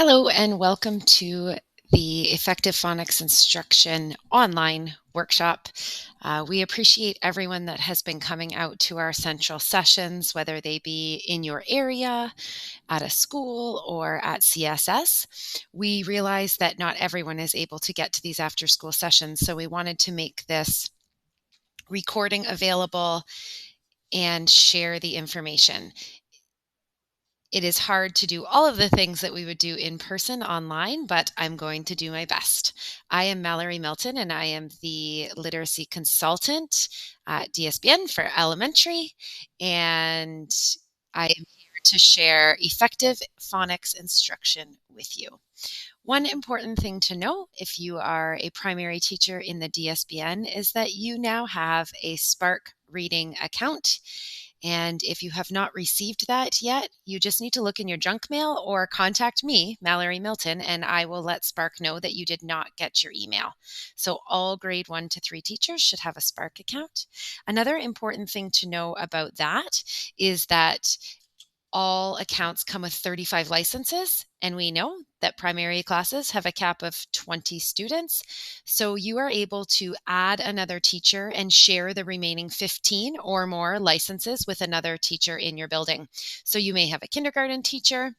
Hello and welcome to the Effective Phonics Instruction online workshop. We appreciate everyone that has been coming out to our central sessions, whether they be in your area, at a school, or at CSS. We realize that not everyone is able to get to these after-school sessions, so we wanted to make this recording available and share the information. It is hard to do all of the things that we would do in person online, but I'm going to do my best. I am Mallory Milton, and I am the literacy consultant at DSBN for elementary, and I am here to share effective phonics instruction with you. One important thing to know if you are a primary teacher in the DSBN is that you now have a Spark Reading account. And if you have not received that yet, you just need to look in your junk mail or contact me, Mallory Milton, and I will let Spark know that you did not get your email. So all grade 1 to 3 teachers should have a Spark account. Another important thing to know about that is that all accounts come with 35 licenses, and we know that primary classes have a cap of 20 students. So you are able to add another teacher and share the remaining 15 or more licenses with another teacher in your building. So you may have a kindergarten teacher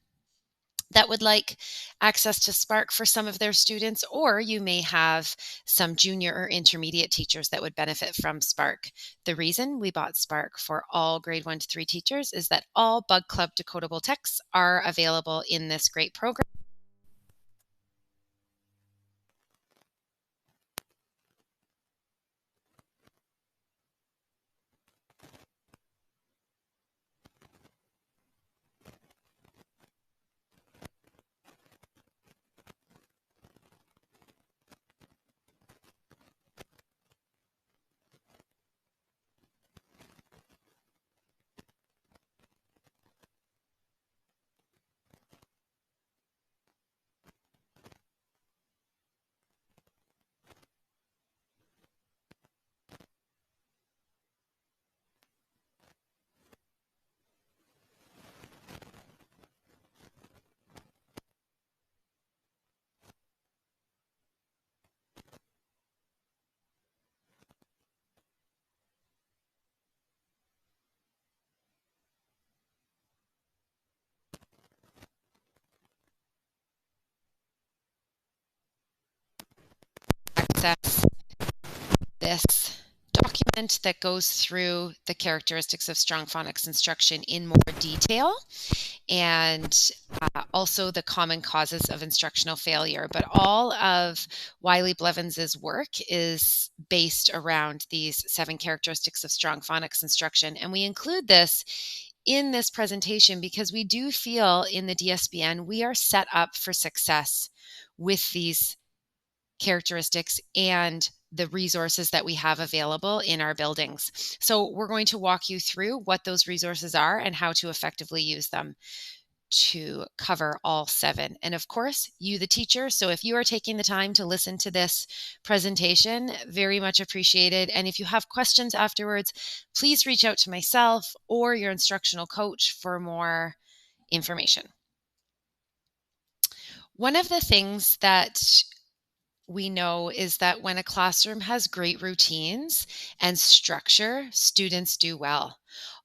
that would like access to Spark for some of their students, or you may have some junior or intermediate teachers that would benefit from Spark. The reason we bought Spark for all grade 1 to 3 teachers is that all Bug Club decodable texts are available in this great program. Access this document that goes through the characteristics of strong phonics instruction in more detail, and also the common causes of instructional failure. But all of Wiley Blevins' work is based around these 7 characteristics of strong phonics instruction. And we include this in this presentation because we do feel in the DSBN we are set up for success with these characteristics and the resources that we have available in our buildings. So we're going to walk you through what those resources are and how to effectively use them to cover all 7. And of course, you, the teacher. So if you are taking the time to listen to this presentation, very much appreciated. And if you have questions afterwards, please reach out to myself or your instructional coach for more information. One of the things that we know is that when a classroom has great routines and structure, students do well.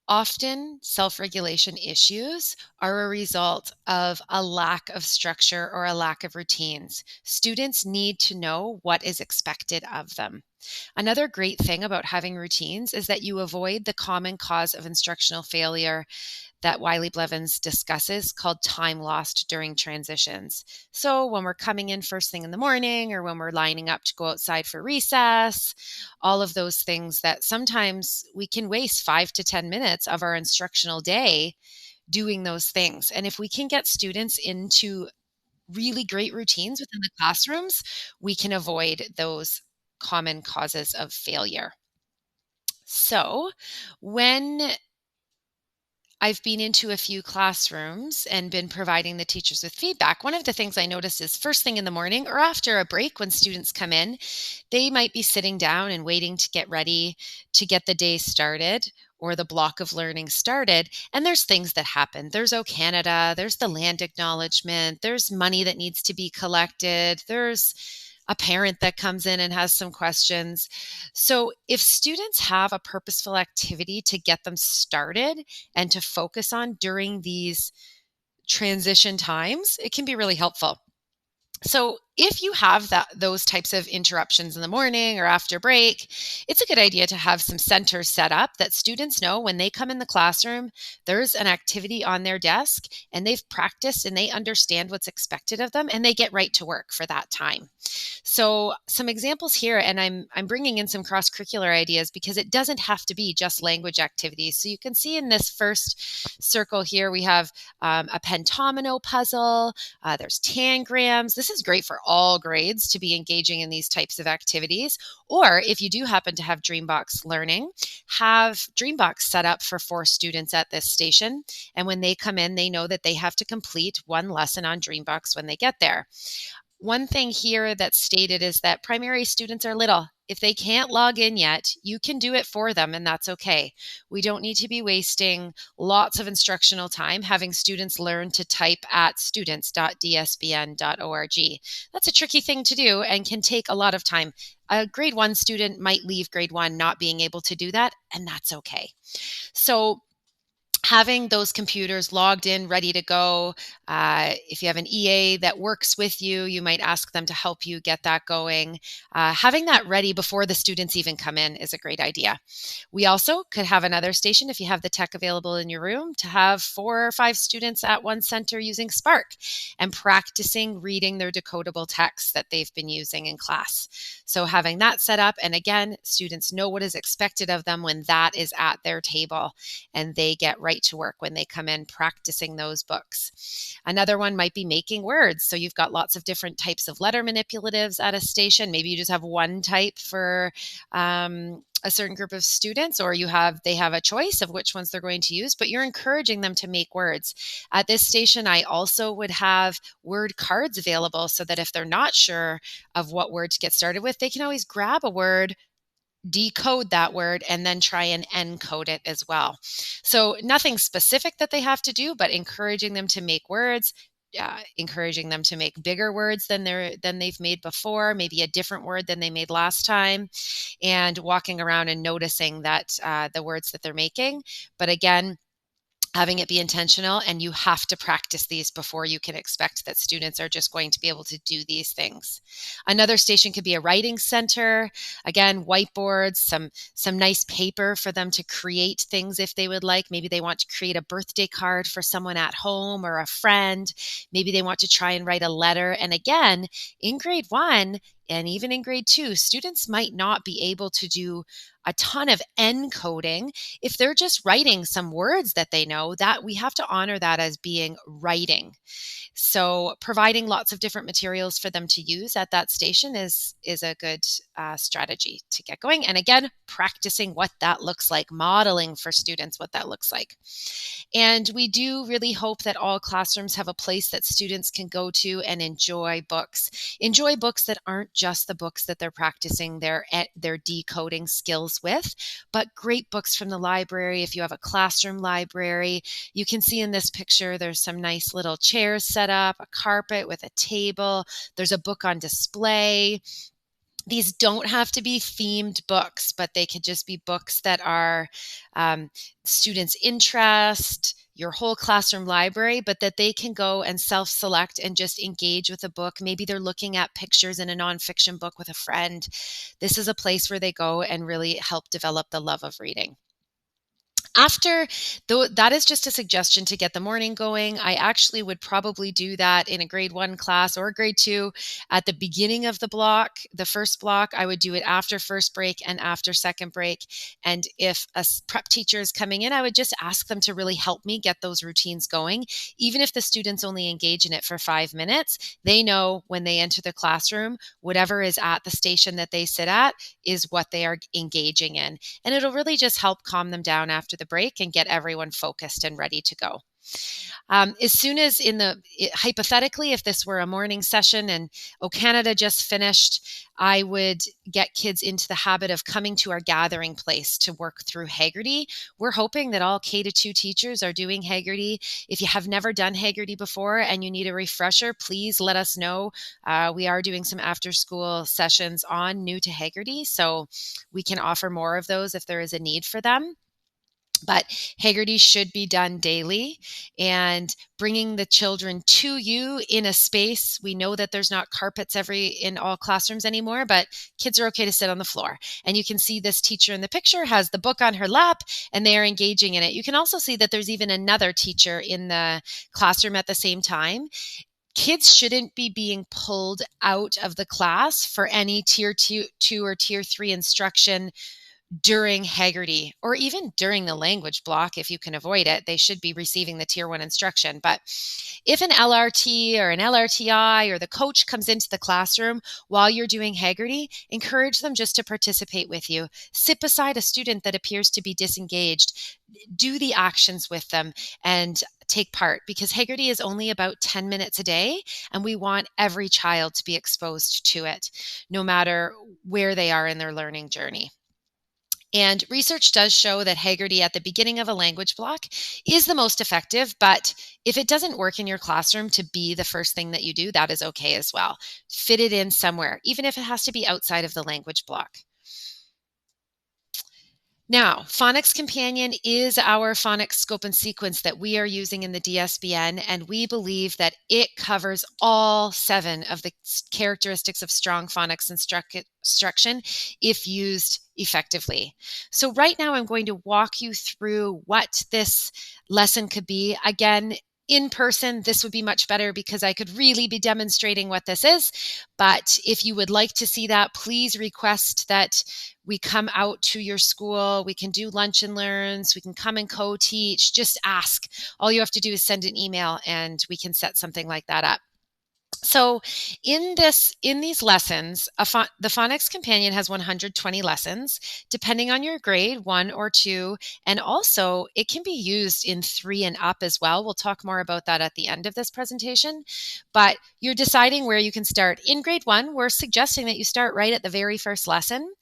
Often, self-regulation issues are a result of a lack of structure or a lack of routines. Students need to know what is expected of them. Another great thing about having routines is that you avoid the common cause of instructional failure that Wiley Blevins discusses called time lost during transitions. So when we're coming in first thing in the morning or when we're lining up to go outside for recess, all of those things that sometimes we can waste 5 to 10 minutes of our instructional day doing those things. And if we can get students into really great routines within the classrooms, we can avoid those common causes of failure. So when I've been into a few classrooms and been providing the teachers with feedback, one of the things I notice is first thing in the morning or after a break when students come in, they might be sitting down and waiting to get ready to get the day started, or the block of learning started, and there's things that happen. There's O Canada, there's the land acknowledgement, there's money that needs to be collected, there's a parent that comes in and has some questions. So if students have a purposeful activity to get them started and to focus on during these transition times, it can be really helpful. So if you have those types of interruptions in the morning or after break, it's a good idea to have some centers set up that students know when they come in the classroom, there's an activity on their desk and they've practiced and they understand what's expected of them and they get right to work for that time. So some examples here, and I'm bringing in some cross-curricular ideas because it doesn't have to be just language activities. So you can see in this first circle here, we have a pentomino puzzle. There's tangrams. This is great for all grades to be engaging in these types of activities. Or if you do happen to have Dreambox learning, have Dreambox set up for 4 students at this station. And when they come in, they know that they have to complete one lesson on Dreambox when they get there. One thing here that's stated is that primary students are little. If they can't log in yet, you can do it for them, and that's okay. We don't need to be wasting lots of instructional time having students learn to type at students.dsbn.org. That's a tricky thing to do and can take a lot of time. A grade 1 student might leave grade 1 not being able to do that, and that's okay. So having those computers logged in, ready to go. If you have an EA that works with you, you might ask them to help you get that going. Having that ready before the students even come in is a great idea. We also could have another station, if you have the tech available in your room, to have 4 or 5 students at one center using Spark and practicing reading their decodable texts that they've been using in class. So having that set up, and again, students know what is expected of them when that is at their table, and they get right to work when they come in practicing those books. Another one might be making words. So you've got lots of different types of letter manipulatives at a station. Maybe you just have one type for a certain group of students, or they have a choice of which ones they're going to use, but you're encouraging them to make words. At this station, I also would have word cards available so that if they're not sure of what word to get started with, they can always grab a word, decode that word, and then try and encode it as well. So nothing specific that they have to do, but encouraging them to make words, encouraging them to make bigger words than they've made before, maybe a different word than they made last time, and walking around and noticing that the words that they're making. But again, having it be intentional, and you have to practice these before you can expect that students are just going to be able to do these things. Another station could be a writing center. Again, whiteboards, some nice paper for them to create things if they would like. Maybe they want to create a birthday card for someone at home or a friend. Maybe they want to try and write a letter. And again, in grade 1 and even in grade 2, students might not be able to do a ton of encoding. If they're just writing some words that they know, that we have to honor that as being writing. So providing lots of different materials for them to use at that station is a good strategy to get going. And again, practicing what that looks like, modeling for students what that looks like. And we do really hope that all classrooms have a place that students can go to and enjoy books. Enjoy books that aren't just the books that they're practicing their decoding skills with, but great books from the library. If you have a classroom library, you can see in this picture, there's some nice little chairs set up, a carpet with a table. There's a book on display. These don't have to be themed books, but they could just be books that are students' interest, your whole classroom library, but that they can go and self-select and just engage with a book. Maybe they're looking at pictures in a nonfiction book with a friend. This is a place where they go and really help develop the love of reading. After, though, that is just a suggestion to get the morning going. I actually would probably do that in a grade 1 class or grade 2 at the beginning of the block. The first block, I would do it after first break and after second break. And if a prep teacher is coming in, I would just ask them to really help me get those routines going. Even if the students only engage in it for 5 minutes, they know when they enter the classroom, whatever is at the station that they sit at is what they are engaging in. And it'll really just help calm them down after the break and get everyone focused and ready to go. As soon as hypothetically, if this were a morning session and Canada just finished, I would get kids into the habit of coming to our gathering place to work through Haggerty. We're hoping that all K-2 teachers are doing Haggerty. If you have never done Haggerty before and you need a refresher, please let us know. We are doing some after-school sessions on new to Haggerty, so we can offer more of those if there is a need for them. But Haggerty should be done daily, and bringing the children to you in a space. We know that there's not carpets in all classrooms anymore, but kids are okay to sit on the floor. And you can see this teacher in the picture has the book on her lap and they are engaging in it. You can also see that there's even another teacher in the classroom at the same time. Kids shouldn't be being pulled out of the class for any tier 2 or tier 3 instruction during Haggerty, or even during the language block. If you can avoid it, they should be receiving the tier 1 instruction. But if an LRT or an LRTI or the coach comes into the classroom while you're doing Haggerty, encourage them just to participate with you. Sit beside a student that appears to be disengaged. Do the actions with them and take part, because Haggerty is only about 10 minutes a day, and we want every child to be exposed to it, no matter where they are in their learning journey. And research does show that Haggerty at the beginning of a language block is the most effective, but if it doesn't work in your classroom to be the first thing that you do, that is okay as well. Fit it in somewhere, even if it has to be outside of the language block. Now, Phonics Companion is our phonics scope and sequence that we are using in the DSBN, and we believe that it covers all 7 of the characteristics of strong phonics instruction if used effectively. So right now I'm going to walk you through what this lesson could be. Again, in person, this would be much better because I could really be demonstrating what this is. But if you would like to see that, please request that we come out to your school. We can do lunch and learns. We can come and co-teach. Just ask. All you have to do is send an email and we can set something like that up. So in these lessons, the Phonics Companion has 120 lessons, depending on your grade, 1 or 2, and also it can be used in 3 and up as well. We'll talk more about that at the end of this presentation, but you're deciding where you can start. In grade 1, we're suggesting that you start right at the very first lesson,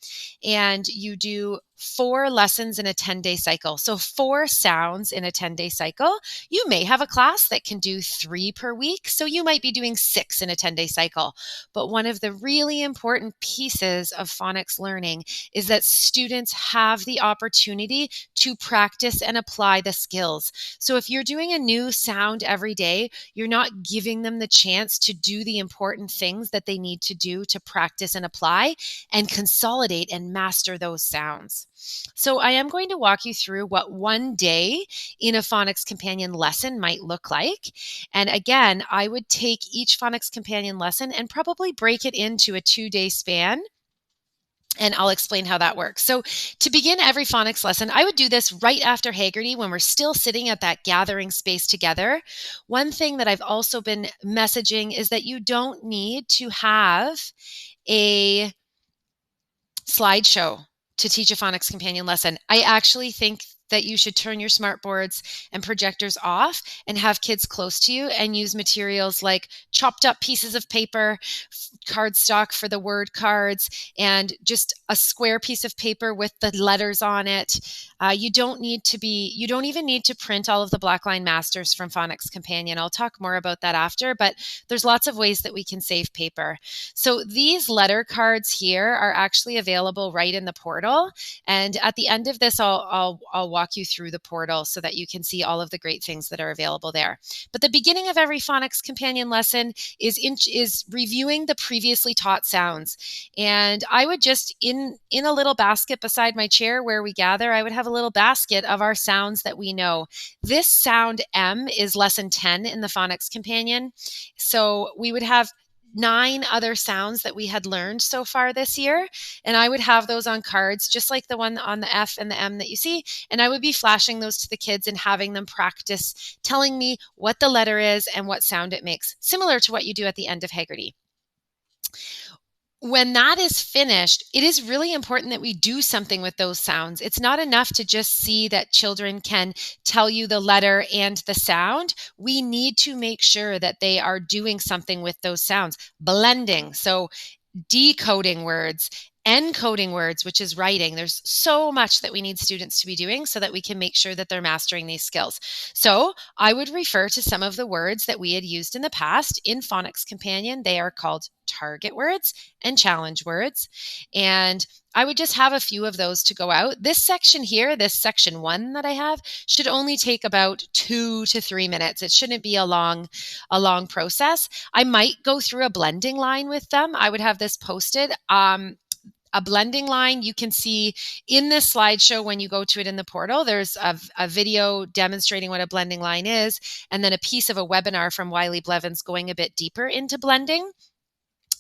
and you do 4 lessons in a 10-day cycle. So 4 sounds in a 10-day cycle. You may have a class that can do 3 per week, so you might be doing 6 in a 10-day cycle. But one of the really important pieces of phonics learning is that students have the opportunity to practice and apply the skills. So if you're doing a new sound every day, you're not giving them the chance to do the important things that they need to do to practice and apply and consolidate and master those sounds. So I am going to walk you through what one day in a Phonics Companion lesson might look like. And again, I would take each Phonics Companion lesson and probably break it into a 2-day span. And I'll explain how that works. So to begin every phonics lesson, I would do this right after Haggerty when we're still sitting at that gathering space together. One thing that I've also been messaging is that you don't need to have a slideshow to teach a Phonics Companion lesson. I actually think that you should turn your smartboards and projectors off and have kids close to you and use materials like chopped up pieces of paper, cardstock for the word cards, and just a square piece of paper with the letters on it. You don't even need to print all of the Blackline Masters from Phonics Companion. I'll talk more about that after, but there's lots of ways that we can save paper. So these letter cards here are actually available right in the portal. And at the end of this, I'll walk you through the portal so that you can see all of the great things that are available there. But the beginning of every Phonics Companion lesson is reviewing the previously taught sounds. And I would just, in a little basket beside my chair where we gather, I would have a little basket of our sounds that we know. This sound M is lesson 10 in the Phonics Companion. So we would have 9 other sounds that we had learned so far this year. And I would have those on cards, just like the one on the F and the M that you see. And I would be flashing those to the kids and having them practice telling me what the letter is and what sound it makes, similar to what you do at the end of Haggerty. when that is finished, it is really important that we do something with those sounds. It's not enough to just see that children can tell you the letter and the sound. We need to make sure that they are doing something with those sounds. Blending, so decoding words, encoding words, which is writing. There's so much that we need students to be doing so that we can make sure that they're mastering these skills. So I would refer to some of the words that we had used in the past in Phonics Companion. They are called target words and challenge words. And I would just have a few of those to go out. This section here, this section 1 that I have, should only take about 2 to 3 minutes. It shouldn't be a long process. I might go through a blending line with them. I would have this posted. A blending line, you can see in this slideshow when you go to it in the portal, there's a video demonstrating what a blending line is, and then a piece of a webinar from Wiley Blevins going a bit deeper into blending.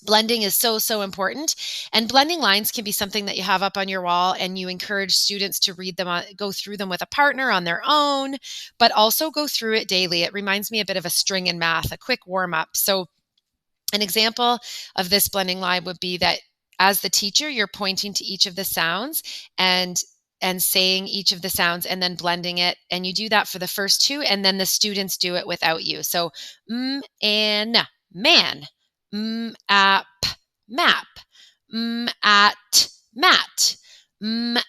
Blending is so important. And blending lines can be something that you have up on your wall and you encourage students to read them, go through them with a partner on their own, but also go through it daily. It reminds me a bit of a string in math, a quick warm up. So an example of this blending line would be that as the teacher, you're pointing to each of the sounds and saying each of the sounds and then blending it. And you do that for the first 2, and then the students do it without you. So and man, app, map, at, mat,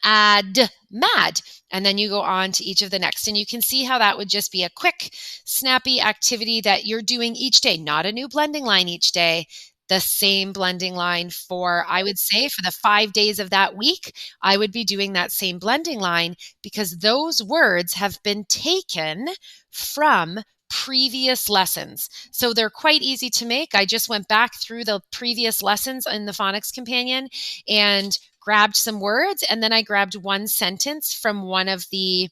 ad, mad. And then you go on to each of the next. And you can see how that would just be a quick, snappy activity that you're doing each day, not a new blending line each day. The same blending line for, I would say, for the 5 days of that week, I would be doing that same blending line because those words have been taken from previous lessons. So they're quite easy to make. I just went back through the previous lessons in the Phonics Companion and grabbed some words, and then I grabbed one sentence from one of the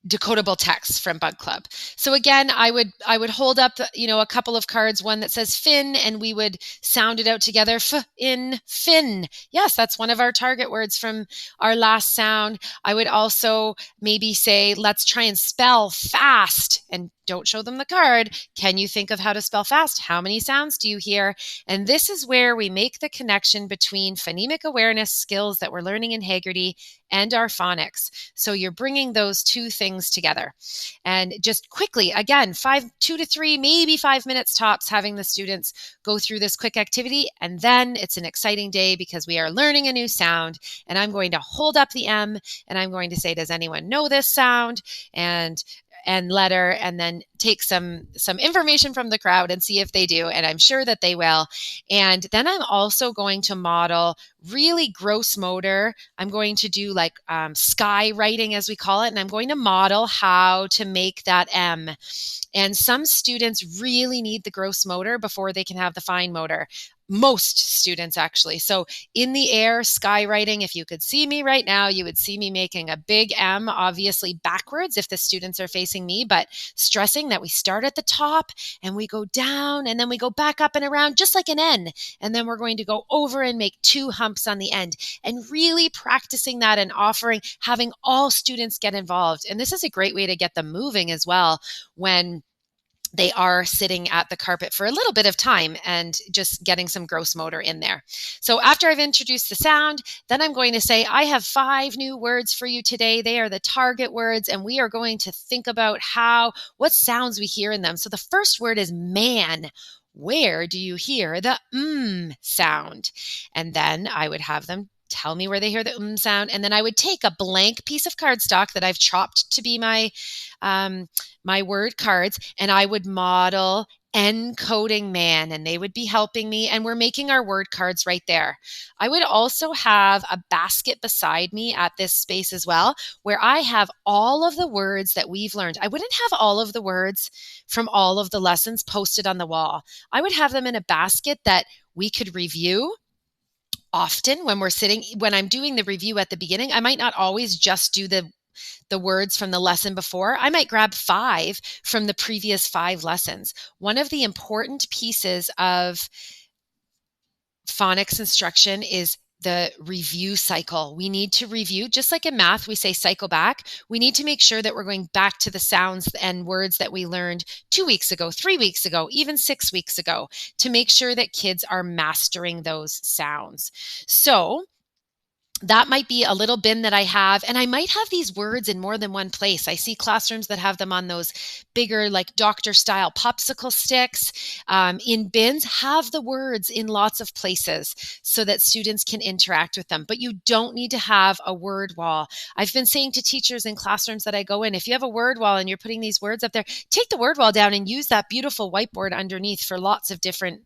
decodable texts from Bug Club. So again, I would hold up, a couple of cards, one that says fin, and we would sound it out together. In fin. Yes, that's one of our target words from our last sound. I would also maybe say, let's try and spell fast, and don't show them the card. Can you think of how to spell fast? How many sounds do you hear? And this is where we make the connection between phonemic awareness skills that we're learning in Haggerty and our phonics. So you're bringing those 2 things together. And just quickly, again, 2 to 3, maybe 5 minutes tops, having the students go through this quick activity. And then it's an exciting day because we are learning a new sound. And I'm going to hold up the M and I'm going to say, does anyone know this sound? And letter, and then take some information from the crowd and see if they do. And I'm sure that they will. And then I'm also going to model really gross motor. I'm going to do like sky writing, as we call it. And I'm going to model how to make that M. And some students really need the gross motor before they can have the fine motor. Most students, actually. So in the air, skywriting, if you could see me right now, you would see me making a big M, obviously backwards if the students are facing me, but stressing that we start at the top and we go down and then we go back up and around just like an N. And then we're going to go over and make 2 humps on the end, and really practicing that and having all students get involved. And this is a great way to get them moving as well when they are sitting at the carpet for a little bit of time and just getting some gross motor in there. So after I've introduced the sound, then I'm going to say, I have 5 new words for you today. They are the target words, and we are going to think about what sounds we hear in them. So the first word is man. Where do you hear the sound? And then I would have them tell me where they hear the sound. And then I would take a blank piece of cardstock that I've chopped to be my word cards, and I would model encoding man, and they would be helping me, and we're making our word cards right there. I would also have a basket beside me at this space as well, where I have all of the words that we've learned. I wouldn't have all of the words from all of the lessons posted on the wall. I would have them in a basket that we could review. Often when I'm doing the review at the beginning, I might not always just do the words from the lesson before. I might grab 5 from the previous 5 lessons. One of the important pieces of phonics instruction is the review cycle. We need to review, just like in math, we say cycle back. We need to make sure that we're going back to the sounds and words that we learned 2 weeks ago, 3 weeks ago, even 6 weeks ago, to make sure that kids are mastering those sounds. So that might be a little bin that I have, and I might have these words in more than one place. I see classrooms that have them on those bigger, like doctor style popsicle sticks. In bins, have the words in lots of places so that students can interact with them. But you don't need to have a word wall. I've been saying to teachers in classrooms that I go in, if you have a word wall and you're putting these words up there, take the word wall down and use that beautiful whiteboard underneath for lots of different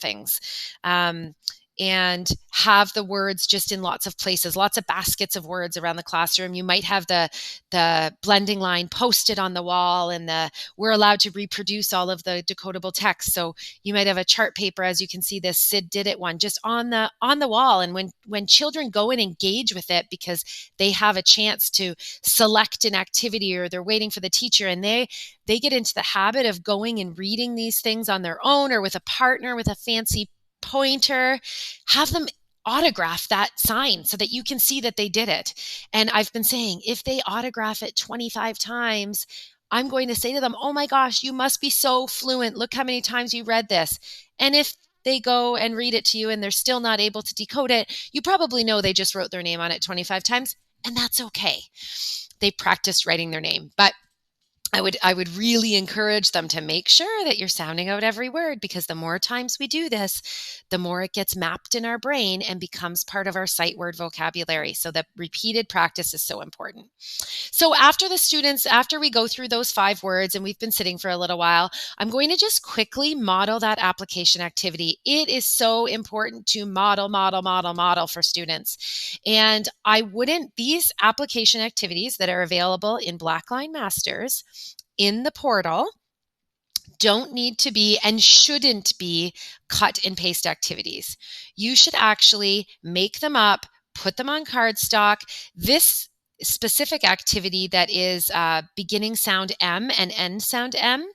things. And have the words just in lots of places, lots of baskets of words around the classroom. You might have the blending line posted on the wall, and we're allowed to reproduce all of the decodable text. So you might have a chart paper, as you can see this Sid Did It one, just on the wall. And when children go and engage with it, because they have a chance to select an activity, or they're waiting for the teacher, and they get into the habit of going and reading these things on their own or with a partner with a fancy pointer, have them autograph that sign so that you can see that they did it. And I've been saying, if they autograph it 25 times, I'm going to say to them, oh my gosh, you must be so fluent. Look how many times you read this. And if they go and read it to you and they're still not able to decode it, you probably know they just wrote their name on it 25 times, and that's okay. They practiced writing their name. But I would really encourage them to make sure that you're sounding out every word, because the more times we do this, the more it gets mapped in our brain and becomes part of our sight word vocabulary. So the repeated practice is so important. So after we go through those 5 words and we've been sitting for a little while, I'm going to just quickly model that application activity. It is so important to model for students. And these application activities that are available in Blackline Masters in the portal don't need to be and shouldn't be cut and paste activities. You should actually make them up, put them on cardstock. This specific activity that is beginning sound M and end sound M,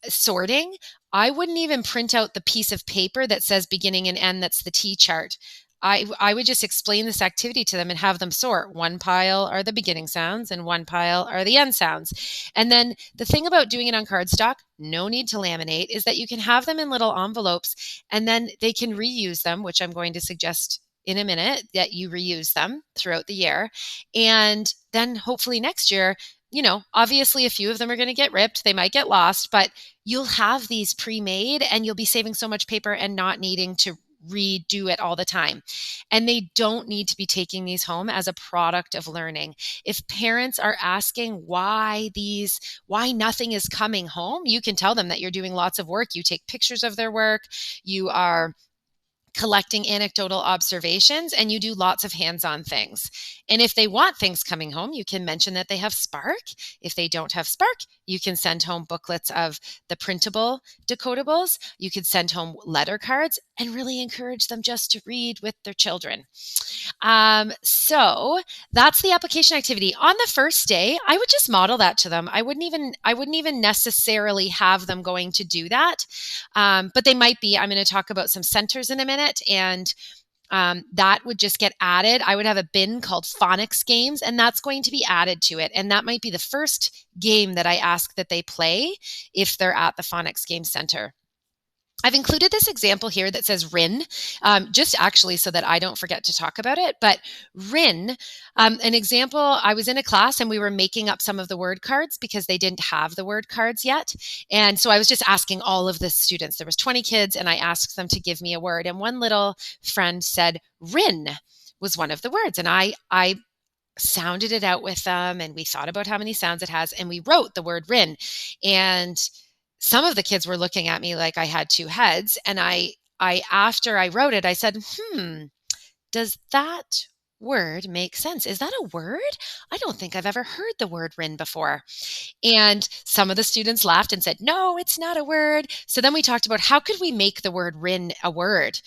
sorting, I wouldn't even print out the piece of paper that says beginning and end, that's the T chart. I would just explain this activity to them and have them sort. One pile are the beginning sounds and one pile are the end sounds. And then the thing about doing it on cardstock, no need to laminate, is that you can have them in little envelopes, and then they can reuse them, which I'm going to suggest in a minute, that you reuse them throughout the year. And then hopefully next year, obviously a few of them are going to get ripped. They might get lost, but you'll have these pre-made and you'll be saving so much paper and not needing to redo it all the time. And they don't need to be taking these home as a product of learning. If parents are asking why nothing is coming home, you can tell them that you're doing lots of work. You take pictures of their work. You are collecting anecdotal observations, and you do lots of hands-on things. And if they want things coming home, you can mention that they have Spark. If they don't have Spark, you can send home booklets of the printable decodables. You could send home letter cards and really encourage them just to read with their children. So that's the application activity. On the first day, I would just model that to them. I wouldn't even necessarily have them going to do that. But they might be. I'm going to talk about some centers in a minute, and that would just get added. I would have a bin called Phonics games, and that's going to be added to it. And that might be the first game that I ask that they play if they're at the Phonics Game Center. I've included this example here that says RIN, just actually so that I don't forget to talk about it. But RIN, an example, I was in a class and we were making up some of the word cards because they didn't have the word cards yet. And so I was just asking all of the students. There was 20 kids, and I asked them to give me a word. And one little friend said RIN was one of the words. And I sounded it out with them, and we thought about how many sounds it has, and we wrote the word RIN. And some of the kids were looking at me like I had 2 heads. And I after I wrote it, I said, does that word makes sense. Is that a word? I don't think I've ever heard the word "rin" before. And some of the students laughed and said, no, it's not a word. So then we talked about how could we make the word "rin" a word?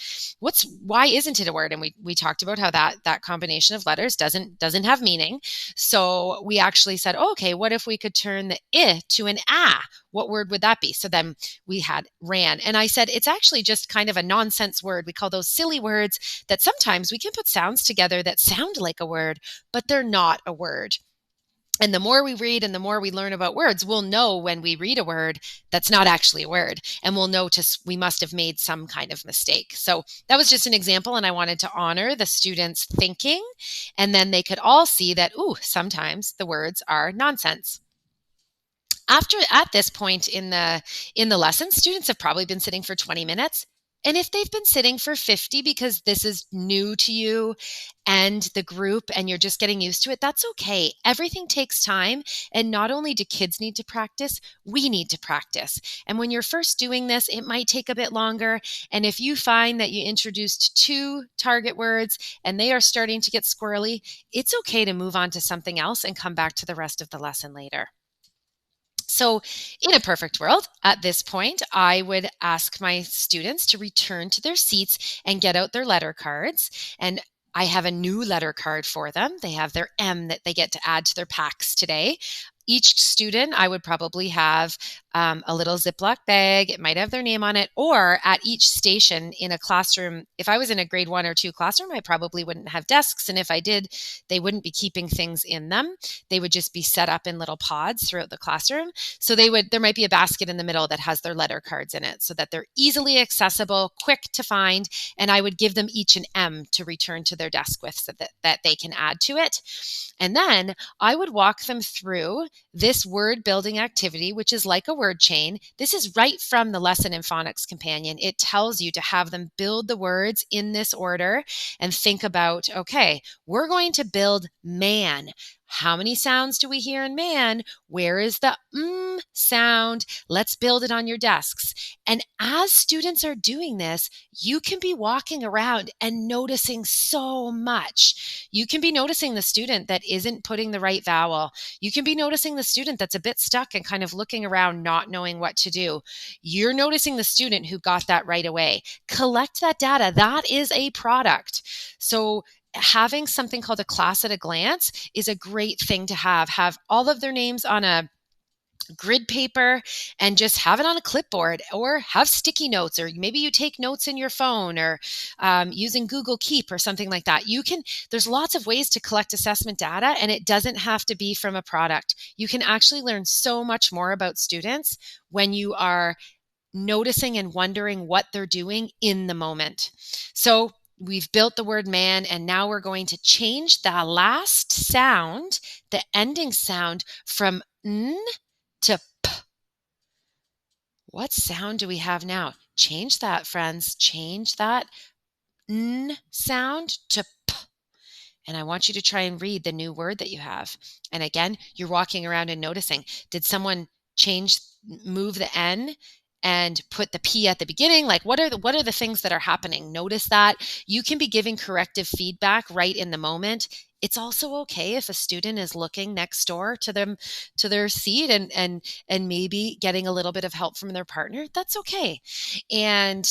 Why isn't it a word? And we talked about how that combination of letters doesn't have meaning. So we actually said, oh, okay, what if we could turn the I to an ah? What word would that be? So then we had ran. And I said, it's actually just kind of a nonsense word. We call those silly words that sometimes we can put sounds together that sound like a word, but they're not a word. And the more we read and the more we learn about words, we'll know when we read a word that's not actually a word. And we'll notice we must have made some kind of mistake. So that was just an example. And I wanted to honor the students' thinking. And then they could all see that, ooh, sometimes the words are nonsense. At this point in the lesson, students have probably been sitting for 20 minutes. And if they've been sitting for 50 because this is new to you and the group and you're just getting used to it, that's okay. Everything takes time. And not only do kids need to practice, we need to practice. And when you're first doing this, it might take a bit longer. And if you find that you introduced 2 target words and they are starting to get squirrely, it's okay to move on to something else and come back to the rest of the lesson later. So in a perfect world, at this point, I would ask my students to return to their seats and get out their letter cards. And I have a new letter card for them. They have their M that they get to add to their packs today. Each student, I would probably have a little Ziploc bag. It might have their name on it. Or at each station in a classroom, if I was in a grade 1 or 2 classroom, I probably wouldn't have desks. And if I did, they wouldn't be keeping things in them. They would just be set up in little pods throughout the classroom. So there might be a basket in the middle that has their letter cards in it so that they're easily accessible, quick to find. And I would give them each an M to return to their desk with so that they can add to it. And then I would walk them through this word building activity, which is like a word chain. This is right from the lesson in Phonics Companion. It tells you to have them build the words in this order and think about, okay, we're going to build man. How many sounds do we hear in man? Where is the sound? Let's build it on your desks. And as students are doing this, you can be walking around and noticing so much. You can be noticing the student that isn't putting the right vowel. You can be noticing the student that's a bit stuck and kind of looking around, not knowing what to do. You're noticing the student who got that right away. Collect that data. That is a product. So having something called a class at a glance is a great thing to have all of their names on a grid paper and just have it on a clipboard or have sticky notes, or maybe you take notes in your phone or using Google Keep or something like that. There's lots of ways to collect assessment data, and it doesn't have to be from a product. You can actually learn so much more about students when you are noticing and wondering what they're doing in the moment. So we've built the word man, and now we're going to change the last sound, the ending sound, from n to p. What sound do we have now? Change that, friends. Change that n sound to p. And I want you to try and read the new word that you have. And again, you're walking around and noticing. Did someone move the N and put the P at the beginning? Like what are the things that are happening? Notice that. You can be giving corrective feedback right in the moment. It's also okay if a student is looking next door to their seat and maybe getting a little bit of help from their partner. That's okay. And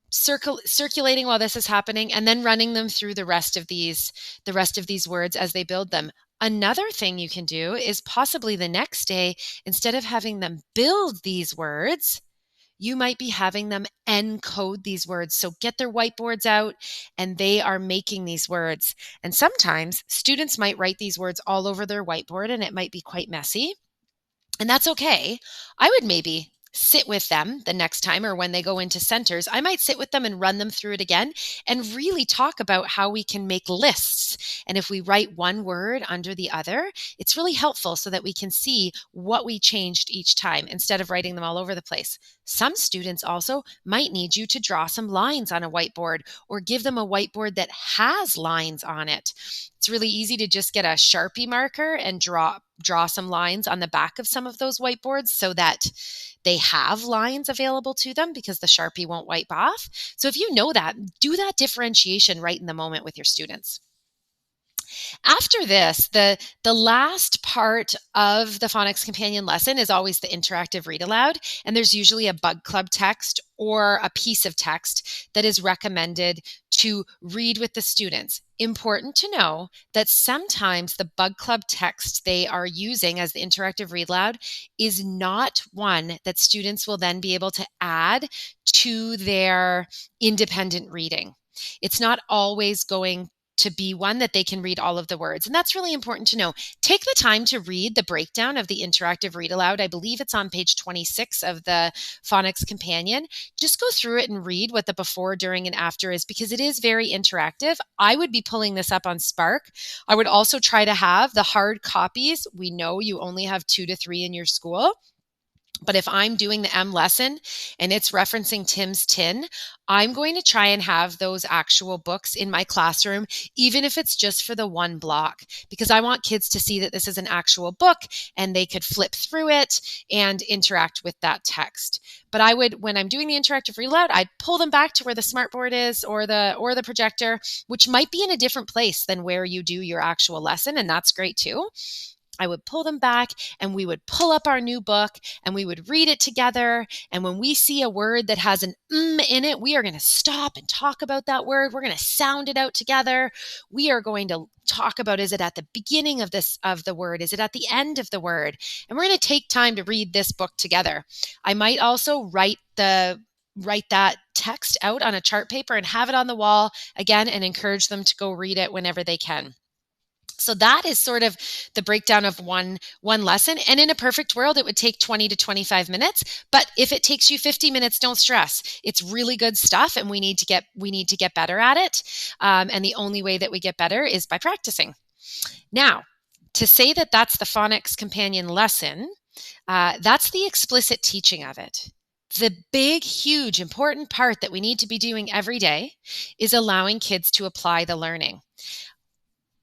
circulating while this is happening, and then running them through the rest of these words as they build them. Another thing you can do is possibly the next day, instead of having them build these words, you might be having them encode these words. So get their whiteboards out and they are making these words. And sometimes students might write these words all over their whiteboard and it might be quite messy. And that's okay. I would maybe sit with them the next time, or when they go into centers, I might sit with them and run them through it again and really talk about how we can make lists. And if we write one word under the other, it's really helpful so that we can see what we changed each time instead of writing them all over the place. Some students also might need you to draw some lines on a whiteboard or give them a whiteboard that has lines on it. It's really easy to just get a Sharpie marker and draw some lines on the back of some of those whiteboards so that they have lines available to them because the Sharpie won't wipe off. So if you know that, do that differentiation right in the moment with your students. After this, the last part of the Phonics Companion lesson is always the interactive read aloud, and there's usually a bug club text or a piece of text that is recommended to read with the students. Important to know that sometimes the bug club text they are using as the interactive read aloud is not one that students will then be able to add to their independent reading. It's not always going to be one that they can read all of the words. And that's really important to know. Take the time to read the breakdown of the interactive read aloud. I believe it's on page 26 of the Phonics Companion. Just go through it and read what the before, during, and after is, because it is very interactive. I would be pulling this up on Spark. I would also try to have the hard copies. We know you only have 2 to 3 in your school. But if I'm doing the M lesson and it's referencing Tim's Tin, I'm going to try and have those actual books in my classroom, even if it's just for the one block, because I want kids to see that this is an actual book and they could flip through it and interact with that text. But I would, when I'm doing the interactive read aloud, I'd pull them back to where the smartboard is or the projector, which might be in a different place than where you do your actual lesson, and that's great too. I would pull them back and we would pull up our new book and we would read it together. And when we see a word that has an in it, we are going to stop and talk about that word. We're going to sound it out together. We are going to talk about, is it at the beginning of the word? Is it at the end of the word? And we're going to take time to read this book together. I might also write that text out on a chart paper and have it on the wall again and encourage them to go read it whenever they can. So that is sort of the breakdown of one lesson. And in a perfect world, it would take 20 to 25 minutes. But if it takes you 50 minutes, don't stress. It's really good stuff, and we need to get better at it. And the only way that we get better is by practicing. Now, to say that that's the Phonics Companion lesson, that's the explicit teaching of it. The big, huge, important part that we need to be doing every day is allowing kids to apply the learning.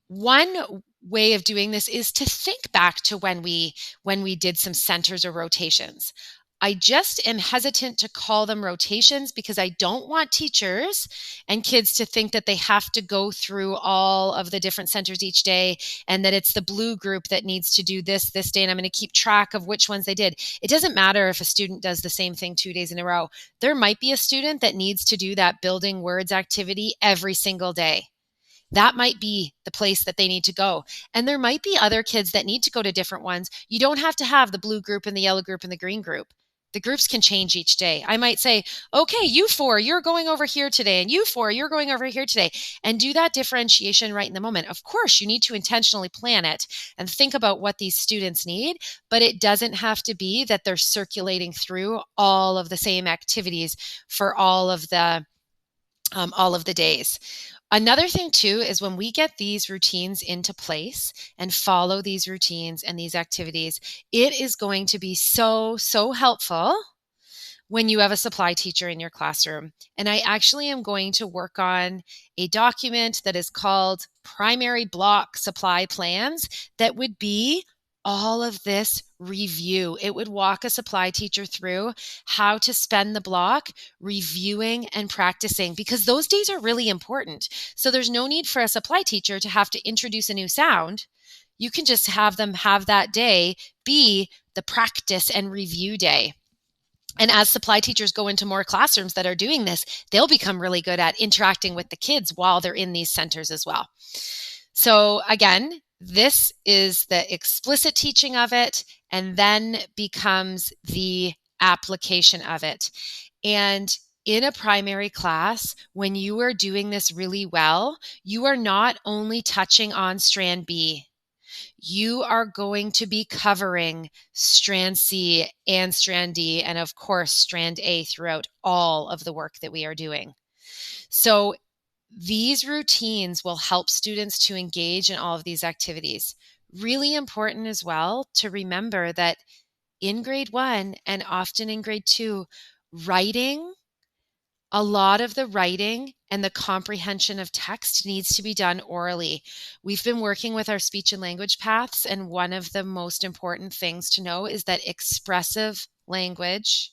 One way of doing this is to think back to when we did some centers or rotations. I just am hesitant to call them rotations because I don't want teachers and kids to think that they have to go through all of the different centers each day and that it's the blue group that needs to do this day, and I'm going to keep track of which ones they did. It doesn't matter if a student does the same thing 2 days in a row. There might be a student that needs to do that building words activity every single day. That might be the place that they need to go. And there might be other kids that need to go to different ones. You don't have to have the blue group and the yellow group and the green group. The groups can change each day. I might say, okay, you 4, you're going over here today, and you 4, you're going over here today, and do that differentiation right in the moment. Of course, you need to intentionally plan it and think about what these students need, but it doesn't have to be that they're circulating through all of the same activities for all of the days. Another thing too is when we get these routines into place and follow these routines and these activities, it is going to be so helpful when you have a supply teacher in your classroom. And I actually am going to work on a document that is called Primary Block Supply Plans that would be all of this review. It would walk a supply teacher through how to spend the block reviewing and practicing, because those days are really important. So there's no need for a supply teacher to have to introduce a new sound. You can just have them have that day be the practice and review day. And as supply teachers go into more classrooms that are doing this, they'll become really good at interacting with the kids while they're in these centers as well. So again, this is the explicit teaching of it, and then becomes the application of it. And in a primary class, when you are doing this really well, you are not only touching on strand B. You are going to be covering strand C and strand D, and of course, strand A throughout all of the work that we are doing. So these routines will help students to engage in all of these activities. Really important as well to remember that in grade 1 and often in grade 2, writing, a lot of the writing and the comprehension of text needs to be done orally. We've been working with our speech and language paths, and one of the most important things to know is that expressive language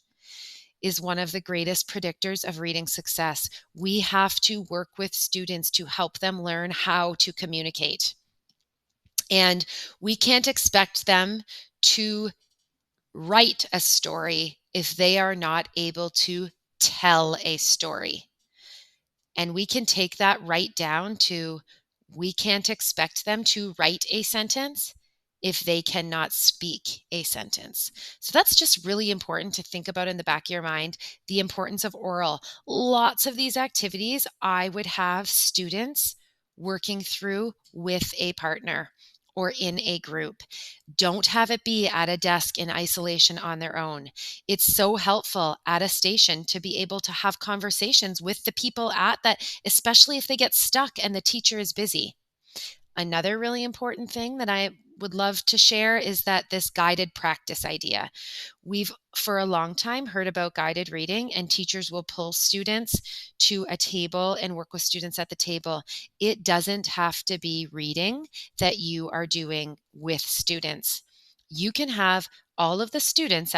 is one of the greatest predictors of reading success. We have to work with students to help them learn how to communicate. And we can't expect them to write a story if they are not able to tell a story. And we can take that right down to, we can't expect them to write a sentence if they cannot speak a sentence. So that's just really important to think about in the back of your mind, the importance of oral. Lots of these activities I would have students working through with a partner or in a group. Don't have it be at a desk in isolation on their own. It's so helpful at a station to be able to have conversations with the people at that, especially if they get stuck and the teacher is busy. Another really important thing that I would love to share is that this guided practice idea. We've for a long time heard about guided reading, and teachers will pull students to a table and work with students at the table. It doesn't have to be reading that you are doing with students. You can have all of the students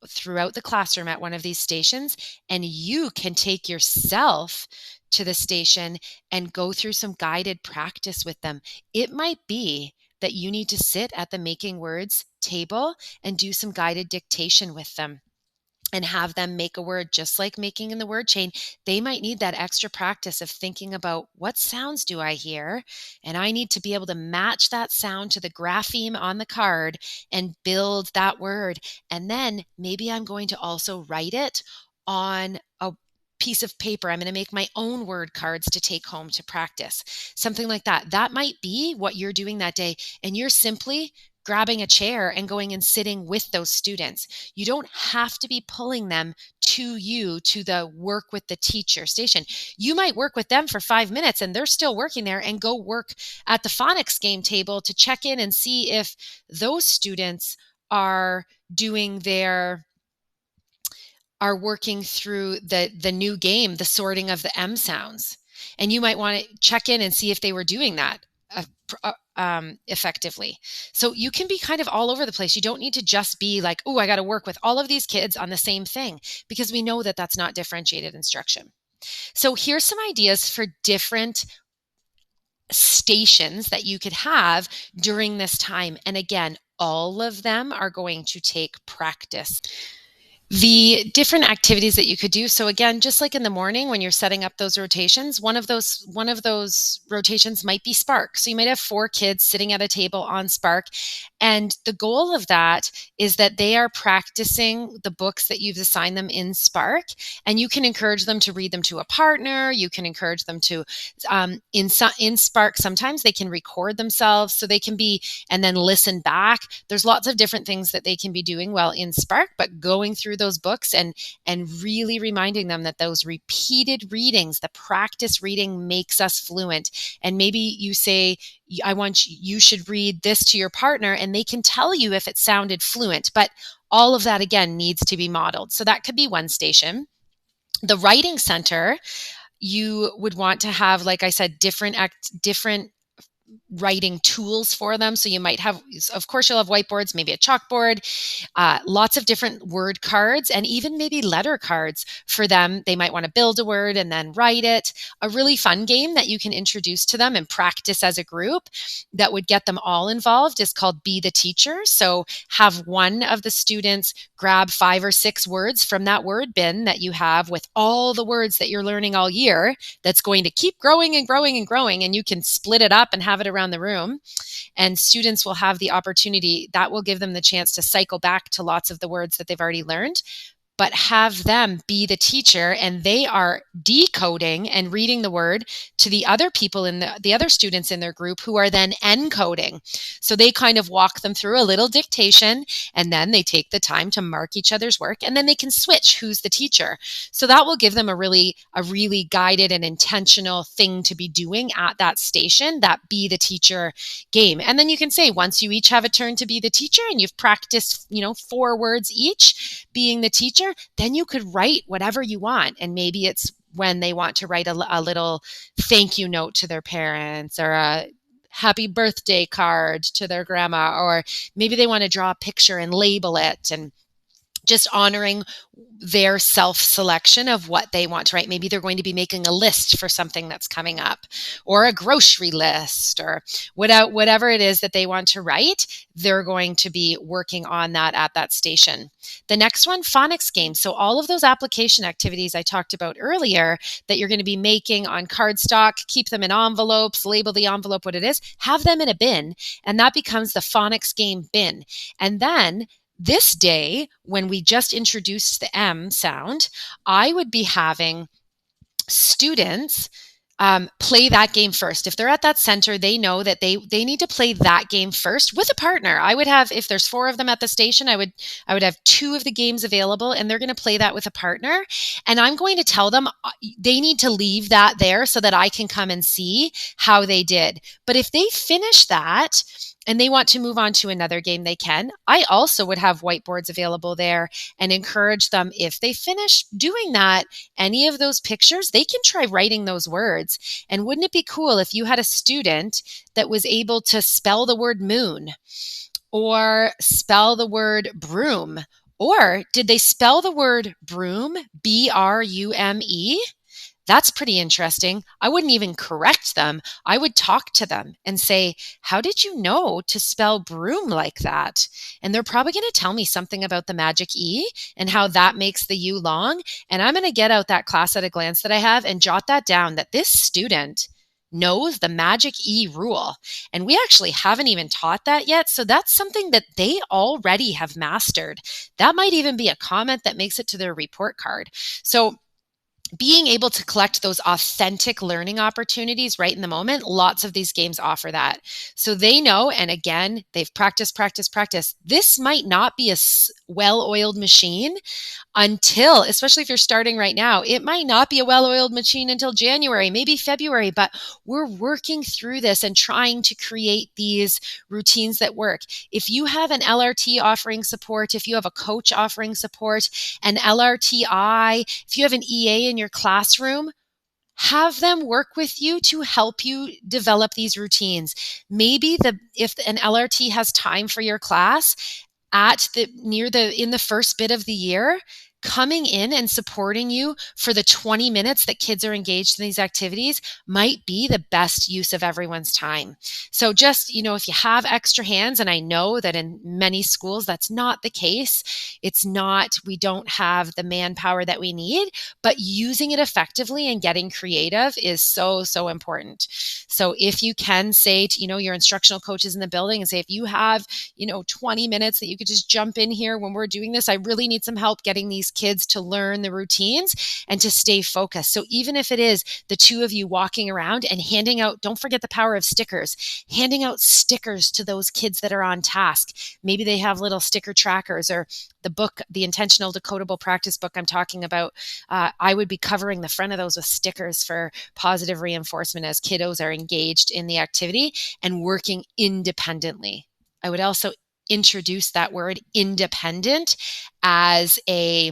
throughout the classroom at one of these stations, and you can take yourself to the station and go through some guided practice with them. It might be that you need to sit at the Making Words table and do some guided dictation with them and have them make a word, just like making in the word chain. They might need that extra practice of thinking about, what sounds do I hear? And I need to be able to match that sound to the grapheme on the card and build that word. And then maybe I'm going to also write it on a piece of paper. I'm going to make my own word cards to take home to practice. Something like that. That might be what you're doing that day. And you're simply grabbing a chair and going and sitting with those students. You don't have to be pulling them to you to the work with the teacher station. You might work with them for 5 minutes and they're still working there, and go work at the phonics game table to check in and see if those students are working through the new game, the sorting of the M sounds. And you might want to check in and see if they were doing that effectively. So you can be kind of all over the place. You don't need to just be like, oh, I got to work with all of these kids on the same thing, because we know that that's not differentiated instruction. So here's some ideas for different stations that you could have during this time. And again, all of them are going to take practice. The different activities that you could do. So again, just like in the morning when you're setting up those rotations, one of those rotations might be Spark. So you might have 4 kids sitting at a table on Spark. And the goal of that is that they are practicing the books that you've assigned them in Spark. And you can encourage them to read them to a partner. You can encourage them to, in Spark, sometimes they can record themselves so they can be, and then listen back. There's lots of different things that they can be doing while in Spark, but going through those books and really reminding them that those repeated readings, the practice reading, makes us fluent. And maybe you say, you should read this to your partner, and they can tell you if it sounded fluent. But all of that, again, needs to be modeled. So that could be one station. The writing center, you would want to have, like I said, different writing tools for them. So you might have, of course, you'll have whiteboards, maybe a chalkboard, lots of different word cards, and even maybe letter cards for them. They might want to build a word and then write it. A really fun game that you can introduce to them and practice as a group that would get them all involved is called Be the Teacher. So have one of the students grab 5 or 6 words from that word bin that you have with all the words that you're learning all year that's going to keep growing and growing and growing, and you can split it up and have it around the room, and students will have the opportunity. That will give them the chance to cycle back to lots of the words that they've already learned, but have them be the teacher, and they are decoding and reading the word to the other people in the other students in their group, who are then encoding. So they kind of walk them through a little dictation, and then they take the time to mark each other's work, and then they can switch who's the teacher. So that will give them a really guided and intentional thing to be doing at that station, that Be the Teacher game. And then you can say, once you each have a turn to be the teacher and you've practiced, 4 words each being the teacher, center, then you could write whatever you want. And maybe it's when they want to write a little thank you note to their parents, or a happy birthday card to their grandma, or maybe they want to draw a picture and label it, and just honoring their self-selection of what they want to write. Maybe they're going to be making a list for something that's coming up, or a grocery list, or whatever it is that they want to write. They're going to be working on that at that station. The next one, phonics games. So all of those application activities I talked about earlier that you're going to be making on cardstock, keep them in envelopes, label the envelope what it is, have them in a bin, and that becomes the phonics game bin. And then this day, when we just introduced the M sound, I would be having students play that game first. If they're at that center, they know that they need to play that game first with a partner. I would have, if there's 4 of them at the station, I would have 2 of the games available, and they're going to play that with a partner. And I'm going to tell them they need to leave that there so that I can come and see how they did. But if they finish that and they want to move on to another game, they can. I also would have whiteboards available there and encourage them, if they finish doing that, any of those pictures, they can try writing those words. And wouldn't it be cool if you had a student that was able to spell the word moon, or spell the word broom? Or did they spell the word broom, B-R-U-M-E? That's pretty interesting. I wouldn't even correct them. I would talk to them and say, how did you know to spell broom like that? And they're probably going to tell me something about the magic E and how that makes the U long. And I'm going to get out that class at a glance that I have and jot that down, that this student knows the magic E rule. And we actually haven't even taught that yet. So that's something that they already have mastered. That might even be a comment that makes it to their report card. So being able to collect those authentic learning opportunities right in the moment, lots of these games offer that. So they know, and again, they've practiced. This might not be a well-oiled machine until, especially if you're starting right now, it might not be a well-oiled machine until January, maybe February, but we're working through this and trying to create these routines that work. If you have an LRT offering support, if you have a coach offering support, an LRTI, if you have an EA in your classroom, have them work with you to help you develop these routines. Maybe if an LRT has time for your class in the first bit of the year, coming in and supporting you for the 20 minutes that kids are engaged in these activities might be the best use of everyone's time. So just, if you have extra hands, and I know that in many schools that's not the case, we don't have the manpower that we need, but using it effectively and getting creative is so, so important. So if you can say to, your instructional coaches in the building and say, if you have, 20 minutes that you could just jump in here when we're doing this, I really need some help getting these kids to learn the routines and to stay focused. So even if it is the 2 of you walking around and handing out, don't forget the power of stickers, handing out stickers to those kids that are on task. Maybe they have little sticker trackers, or the book, the Intentional Decodable Practice book I'm talking about. I would be covering the front of those with stickers for positive reinforcement as kiddos are engaged in the activity and working independently. I would also introduce that word independent as a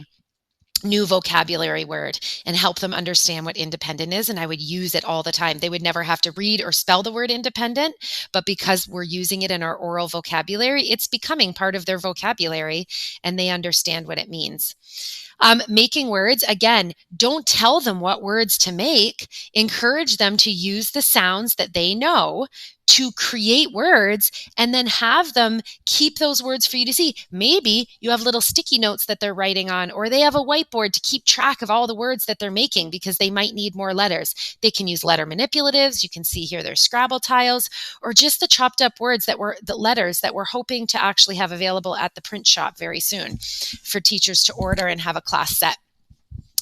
new vocabulary word and help them understand what independent is. And I would use it all the time. They would never have to read or spell the word independent, but because we're using it in our oral vocabulary, it's becoming part of their vocabulary and they understand what it means. Making words, again, don't tell them what words to make. Encourage them to use the sounds that they know to create words, and then have them keep those words for you to see. Maybe you have little sticky notes that they're writing on, or they have a whiteboard to keep track of all the words that they're making because they might need more letters. They can use letter manipulatives. You can see here their Scrabble tiles, or just the chopped up words the letters that we're hoping to actually have available at the print shop very soon for teachers to order and have a class set.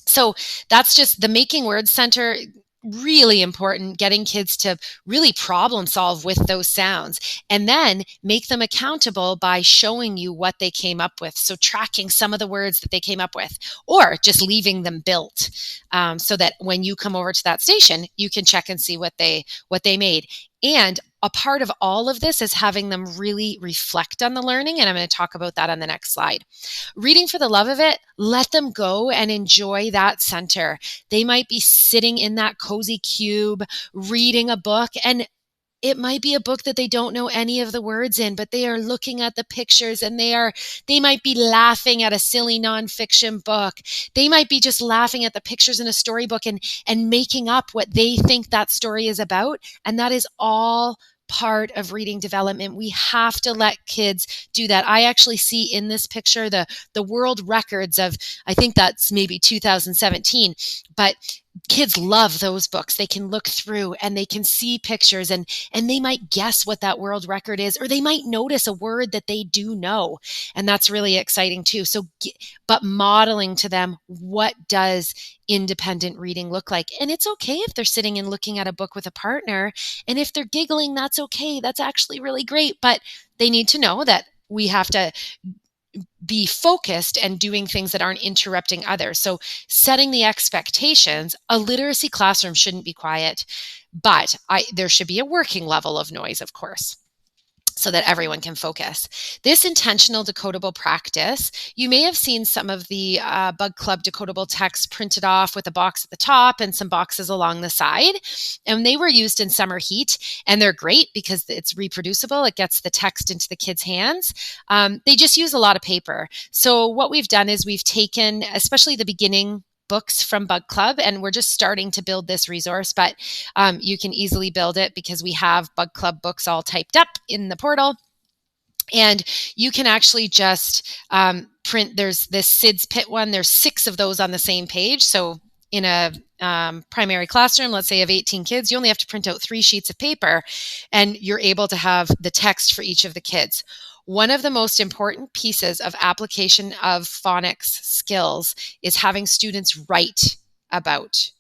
So that's just the Making Words Center. Really important, getting kids to really problem solve with those sounds, and then make them accountable by showing you what they came up with. So tracking some of the words that they came up with, or just leaving them built, so that when you come over to that station, you can check and see what they made. And a part of all of this is having them really reflect on the learning. And I'm going to talk about that on the next slide. Reading for the love of it, let them go and enjoy that center. They might be sitting in that cozy cube, reading a book, and it might be a book that they don't know any of the words in, but they are looking at the pictures and they might be laughing at a silly nonfiction book. They might be just laughing at the pictures in a storybook and making up what they think that story is about. And that is all part of reading development. We have to let kids do that. I actually see in this picture the world records of, I think that's maybe 2017, but kids love those books. They can look through and they can see pictures and they might guess what that world record is, or they might notice a word that they do know. And that's really exciting too. But modeling to them, what does independent reading look like? And it's okay if they're sitting and looking at a book with a partner. And if they're giggling, that's okay. That's actually really great. But they need to know that we have to be focused and doing things that aren't interrupting others. So setting the expectations, a literacy classroom shouldn't be quiet, but there should be a working level of noise, of course, so that everyone can focus. This intentional decodable practice, you may have seen some of the Bug Club decodable text printed off with a box at the top and some boxes along the side. And they were used in summer heat, and they're great because it's reproducible. It gets the text into the kids' hands. They just use a lot of paper. So what we've done is we've taken, especially the beginning books from Bug Club, and we're just starting to build this resource, but you can easily build it because we have Bug Club books all typed up in the portal. And you can actually just print, there's this SIDS Pit one, there's 6 of those on the same page. So in a primary classroom, let's say of 18 kids, you only have to print out 3 sheets of paper and you're able to have the text for each of the kids. One of the most important pieces of application of phonics skills is having students write about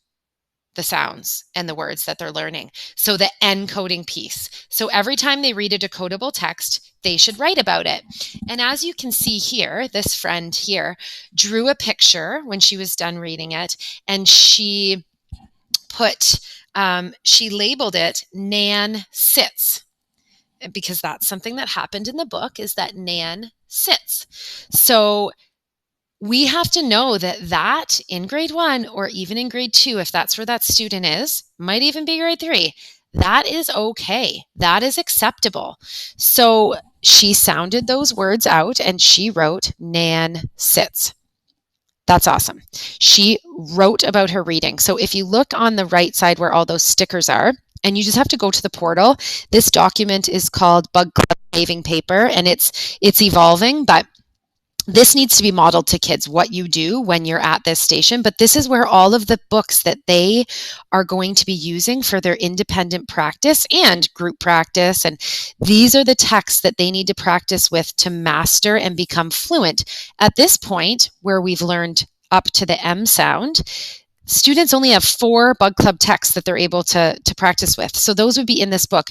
the sounds and the words that they're learning. So the encoding piece. So every time they read a decodable text, they should write about it. And as you can see here, this friend here drew a picture when she was done reading it, and she labeled it Nan Sits, because that's something that happened in the book, is that Nan sits. So we have to know that in grade 1 or even in grade 2, if that's where that student is, might even be grade 3, that is okay. That is acceptable. So she sounded those words out and she wrote Nan sits. That's awesome. She wrote about her reading. So if you look on the right side where all those stickers are, and you just have to go to the portal. This document is called Bug Club Paving Paper, and it's evolving, but this needs to be modeled to kids, what you do when you're at this station. But this is where all of the books that they are going to be using for their independent practice and group practice. And these are the texts that they need to practice with to master and become fluent. At this point, where we've learned up to the M sound, students only have 4 Bug Club texts that they're able to practice with. So those would be in this book.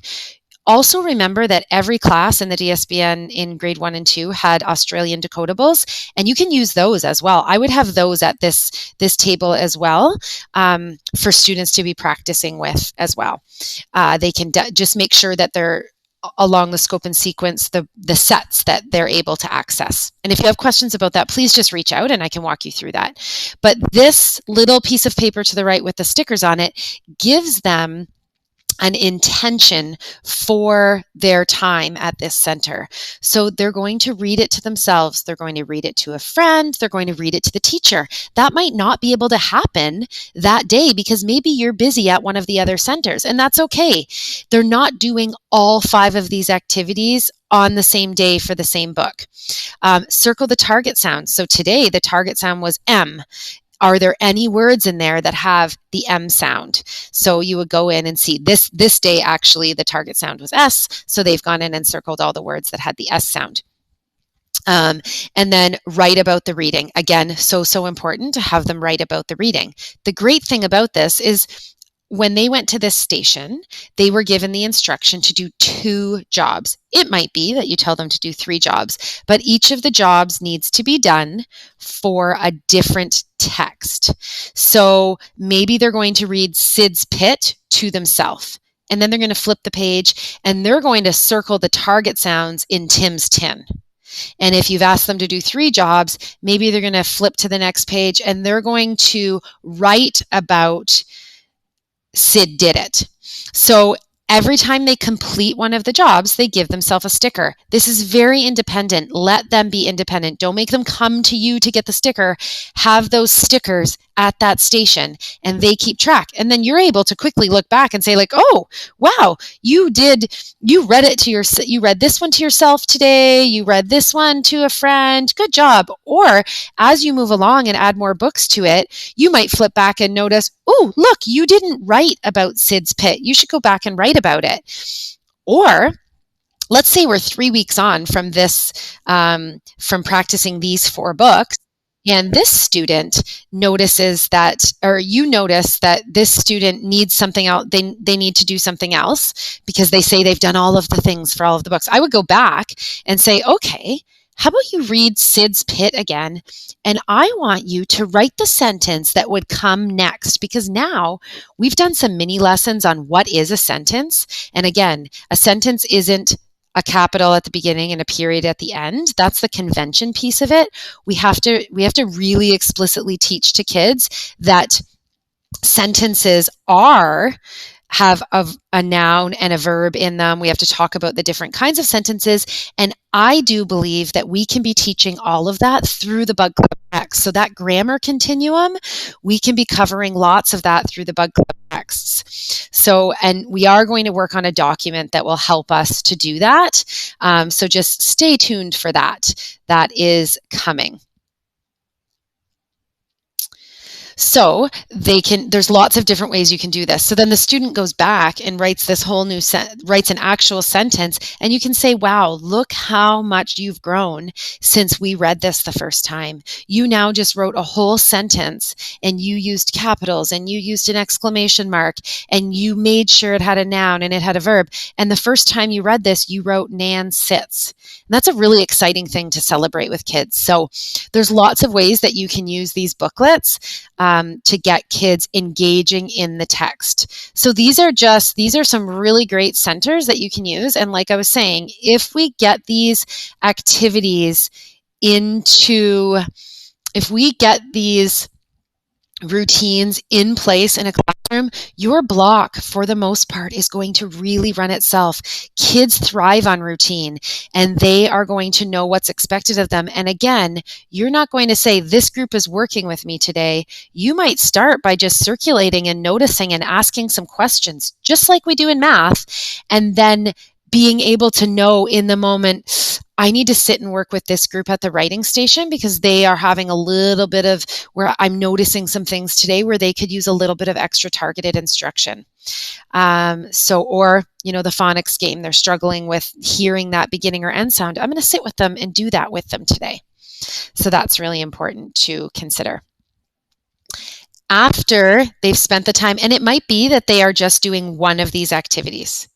Also remember that every class in the DSBN in grade 1 and 2 had Australian decodables, and you can use those as well. I would have those at this table as well for students to be practicing with as well. They can just make sure that they're along the scope and sequence, the sets that they're able to access. And if you have questions about that, please just reach out and I can walk you through that. But this little piece of paper to the right with the stickers on it gives them an intention for their time at this center. So they're going to read it to themselves. They're going to read it to a friend. They're going to read it to the teacher. That might not be able to happen that day because maybe you're busy at one of the other centers, and that's okay. They're not doing all 5 of these activities on the same day for the same book. Circle the target sound. So today the target sound was M. Are there any words in there that have the M sound? So you would go in and see this day, actually, the target sound was S. So they've gone in and circled all the words that had the S sound. And then write about the reading. Again, so important to have them write about the reading. The great thing about this is when they went to this station, they were given the instruction to do 2 jobs. It might be that you tell them to do 3 jobs, but each of the jobs needs to be done for a different text. So maybe they're going to read Sid's Pit to themselves. and then they're going to flip the page and they're going to circle the target sounds in Tim's tin. And if you've asked them to do 3 jobs, maybe they're going to flip to the next page and they're going to write about Sid did it. So every time they complete one of the jobs, they give themselves a sticker. This is very independent. Let them be independent. Don't make them come to you to get the sticker. Have those stickers at that station and they keep track. And then you're able to quickly look back and say like, oh, wow, you read this one to yourself today. You read this one to a friend. Good job. Or as you move along and add more books to it, you might flip back and notice, oh, look, you didn't write about Sid's Pit. You should go back and write about it. Or let's say we're 3 weeks on from this, from practicing these 4 books, and this student notices that, or you notice that this student needs something else. They need to do something else because they say they've done all of the things for all of the books. I would go back and say, okay, how about you read Sid's Pit again? And I want you to write the sentence that would come next, because now we've done some mini lessons on what is a sentence. And again, a sentence isn't a capital at the beginning and a period at the end. That's the convention piece of it. We have to really explicitly teach to kids that sentences have a noun and a verb in them. We have to talk about the different kinds of sentences. And I do believe that we can be teaching all of that through the Bug Club text. So that grammar continuum, we can be covering lots of that through the Bug Club texts. So, and we are going to work on a document that will help us to do that. So just stay tuned for that. That is coming. So there's lots of different ways you can do this. So then the student goes back and writes this whole new writes an actual sentence, and you can say, wow, look how much you've grown since we read this the first time. You now just wrote a whole sentence and you used capitals and you used an exclamation mark and you made sure it had a noun and it had a verb. And the first time you read this, you wrote Nan sits. And that's a really exciting thing to celebrate with kids. So there's lots of ways that you can use these booklets to get kids engaging in the text. So these are some really great centers that you can use. And like I was saying, if we get these activities if we get these routines in place in a classroom, your block, for the most part, is going to really run itself. Kids thrive on routine, and they are going to know what's expected of them. And again, you're not going to say, this group is working with me today. You might start by just circulating and noticing and asking some questions, just like we do in math, and then being able to know in the moment, I need to sit and work with this group at the writing station because they are having a little bit of where I'm noticing some things today where they could use a little bit of extra targeted instruction. Or the phonics game, they're struggling with hearing that beginning or end sound. I'm going to sit with them and do that with them today. So that's really important to consider. After they've spent the time, and it might be that they are just doing one of these activities.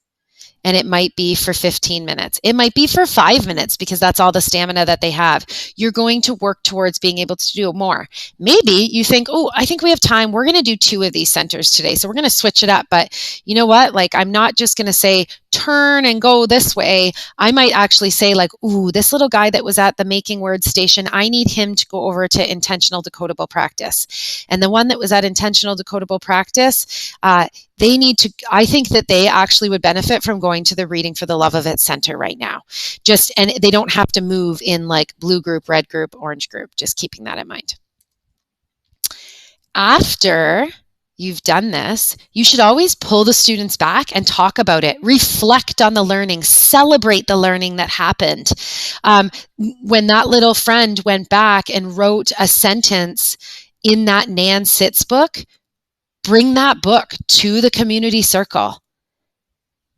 And it might be for 15 minutes. It might be for 5 minutes because that's all the stamina that they have. You're going to work towards being able to do more. Maybe you think, oh, I think we have time. We're going to do 2 of these centers today. So we're going to switch it up. But you know what? Like, I'm not just going to say, turn and go this way. I might actually say like, ooh, this little guy that was at the making words station, I need him to go over to intentional decodable practice. And the one that was at intentional decodable practice, I think that they actually would benefit from going to the Reading for the Love of It Center right now. And they don't have to move in like blue group, red group, orange group, just keeping that in mind. After you've done this, you should always pull the students back and talk about it, reflect on the learning, celebrate the learning that happened. When that little friend went back and wrote a sentence in that Nan Sits book, bring that book to the community circle.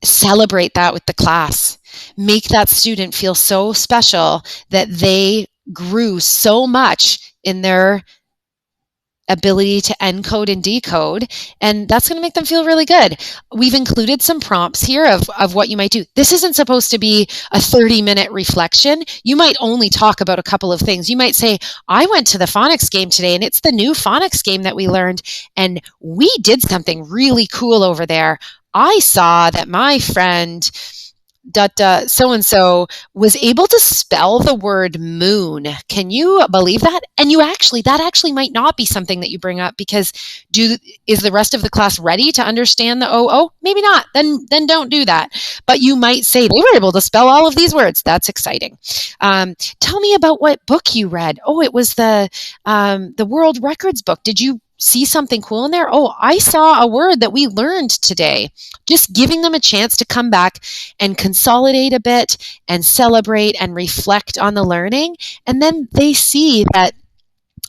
Celebrate that with the class. Make that student feel so special that they grew so much in their ability to encode and decode, and that's going to make them feel really good. We've included some prompts here of what you might do. This isn't supposed to be a 30-minute reflection. You might only talk about a couple of things. You might say, I went to the phonics game today, and it's the new phonics game that we learned, and we did something really cool over there. I saw that my friend so-and-so was able to spell the word moon. Can you believe that? And that actually might not be something that you bring up, because is the rest of the class ready to understand the oh? Maybe not. Then don't do that. But you might say, they were able to spell all of these words. That's exciting. Tell me about what book you read. Oh, it was the world records book. Did you see something cool in there? Oh, I saw a word that we learned today. Just giving them a chance to come back and consolidate a bit and celebrate and reflect on the learning. And then they see that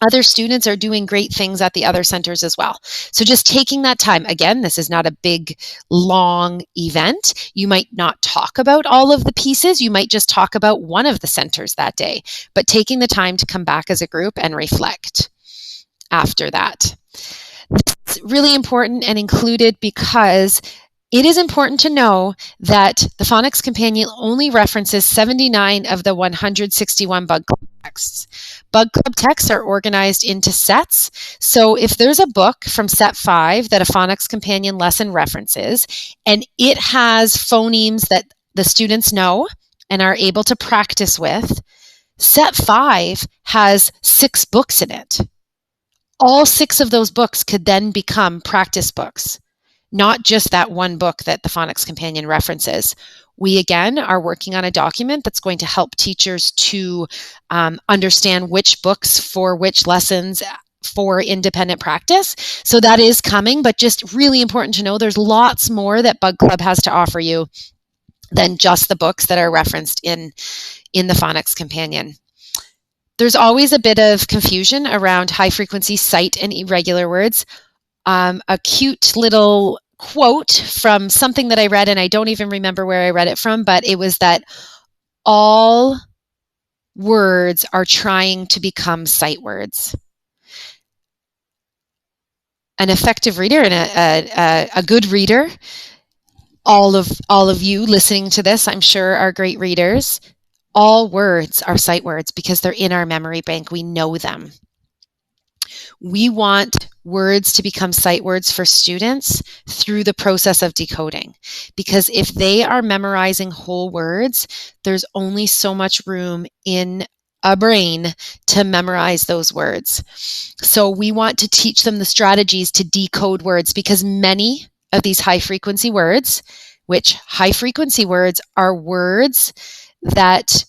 other students are doing great things at the other centers as well. So just taking that time. Again, this is not a big, long event. You might not talk about all of the pieces. You might just talk about one of the centers that day, but taking the time to come back as a group and reflect after that. It's really important and included because it is important to know that the Phonics Companion only references 79 of the 161 Bug Club texts. Bug Club texts are organized into sets. So if there's a book from set 5 that a Phonics Companion lesson references, and it has phonemes that the students know and are able to practice with, set 5 has 6 books in it. All 6 of those books could then become practice books, not just that one book that the Phonics Companion references. We, again, are working on a document that's going to help teachers to understand which books for which lessons for independent practice. So that is coming, but just really important to know there's lots more that Bug Club has to offer you than just the books that are referenced in the Phonics Companion. There's always a bit of confusion around high-frequency sight and irregular words. A cute little quote from something that I read, and I don't even remember where I read it from, but it was that all words are trying to become sight words. An effective reader and a good reader, all of you listening to this, I'm sure, are great readers. All words are sight words because they're in our memory bank. We know them. We want words to become sight words for students through the process of decoding. Because if they are memorizing whole words, there's only so much room in a brain to memorize those words. So we want to teach them the strategies to decode words, because many of these high frequency words, which high frequency words are words that,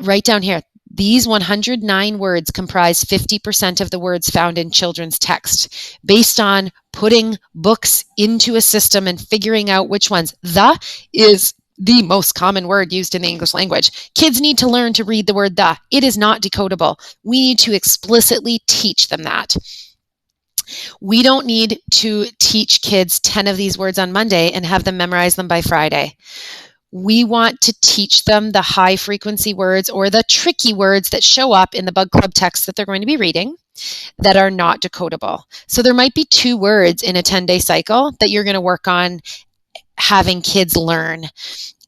write down here, these 109 words comprise 50% of the words found in children's text, based on putting books into a system and figuring out which ones. The is the most common word used in the English language. Kids need to learn to read the word the. It is not decodable. We need to explicitly teach them that. We don't need to teach kids 10 of these words on Monday and have them memorize them by Friday. We want to teach them the high frequency words or the tricky words that show up in the Bug Club text that they're going to be reading that are not decodable. So there might be 2 words in a 10-day cycle that you're going to work on having kids learn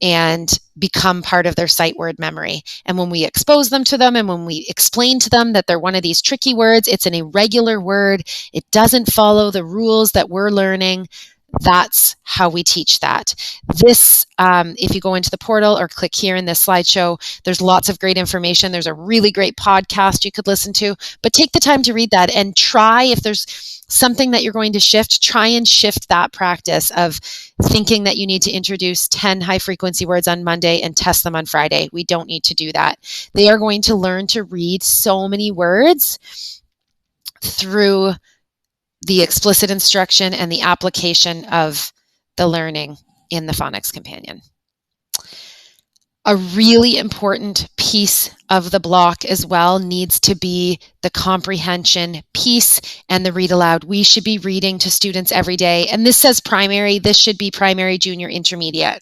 and become part of their sight word memory. And when we expose them to them and when we explain to them that they're one of these tricky words, it's an irregular word, it doesn't follow the rules that we're learning, that's how we teach that. This, if you go into the portal or click here in this slideshow, there's lots of great information. There's a really great podcast you could listen to, but take the time to read that and try, if there's something that you're going to shift, try and shift that practice of thinking that you need to introduce 10 high frequency words on Monday and test them on Friday. We don't need to do that. They are going to learn to read so many words through the explicit instruction and the application of the learning in the Phonics Companion. A really important piece of the block as well needs to be the comprehension piece and the read aloud. We should be reading to students every day. And this says primary, this should be primary, junior, intermediate.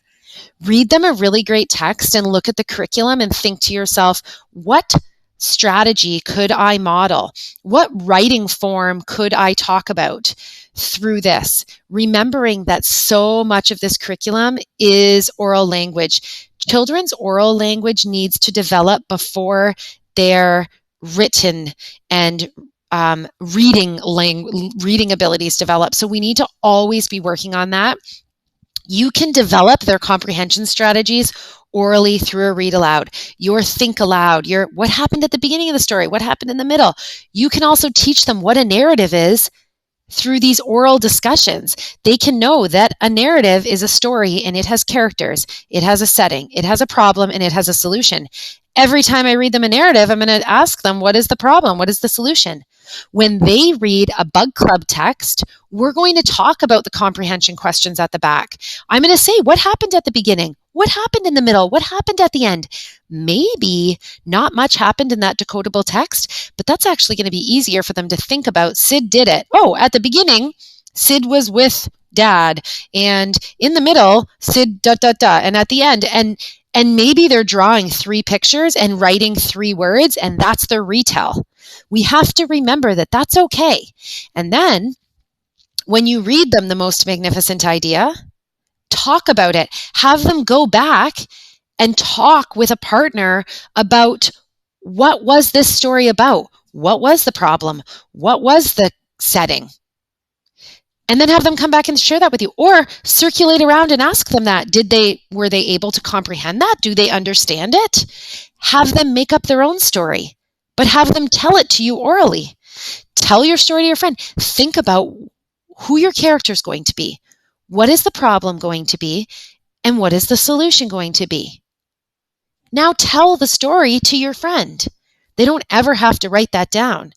Read them a really great text and look at the curriculum and think to yourself, what strategy could I model? What writing form could I talk about through this? Remembering that so much of this curriculum is oral language. Children's oral language needs to develop before their written and reading abilities develop. So we need to always be working on that You can develop their comprehension strategies orally through a read aloud, your think aloud, your what happened at the beginning of the story, what happened in the middle. You can also teach them what a narrative is through these oral discussions. They can know that a narrative is a story and it has characters, it has a setting, it has a problem, and it has a solution. Every time I read them a narrative, I'm going to ask them, what is the problem? What is the solution? When they read a bug club text, we're going to talk about the comprehension questions at the back. I'm going to say, what happened at the beginning? What happened in the middle? What happened at the end? Maybe not much happened in that decodable text, but that's actually going to be easier for them to think about. Sid did it. Oh, at the beginning, Sid was with dad, and in the middle, Sid and at the end, and maybe they're drawing 3 pictures and writing 3 words, and that's their retell. We have to remember that that's okay. And then when you read them the most magnificent idea, talk about it. Have them go back and talk with a partner about, what was this story about? What was the problem? What was the setting? And then have them come back and share that with you, or circulate around and ask them that. Were they able to comprehend that? Do they understand it? Have them make up their own story, but have them tell it to you orally. Tell your story to your friend. Think about who your character is going to be. What is the problem going to be? And what is the solution going to be? Now tell the story to your friend. They don't ever have to write that down.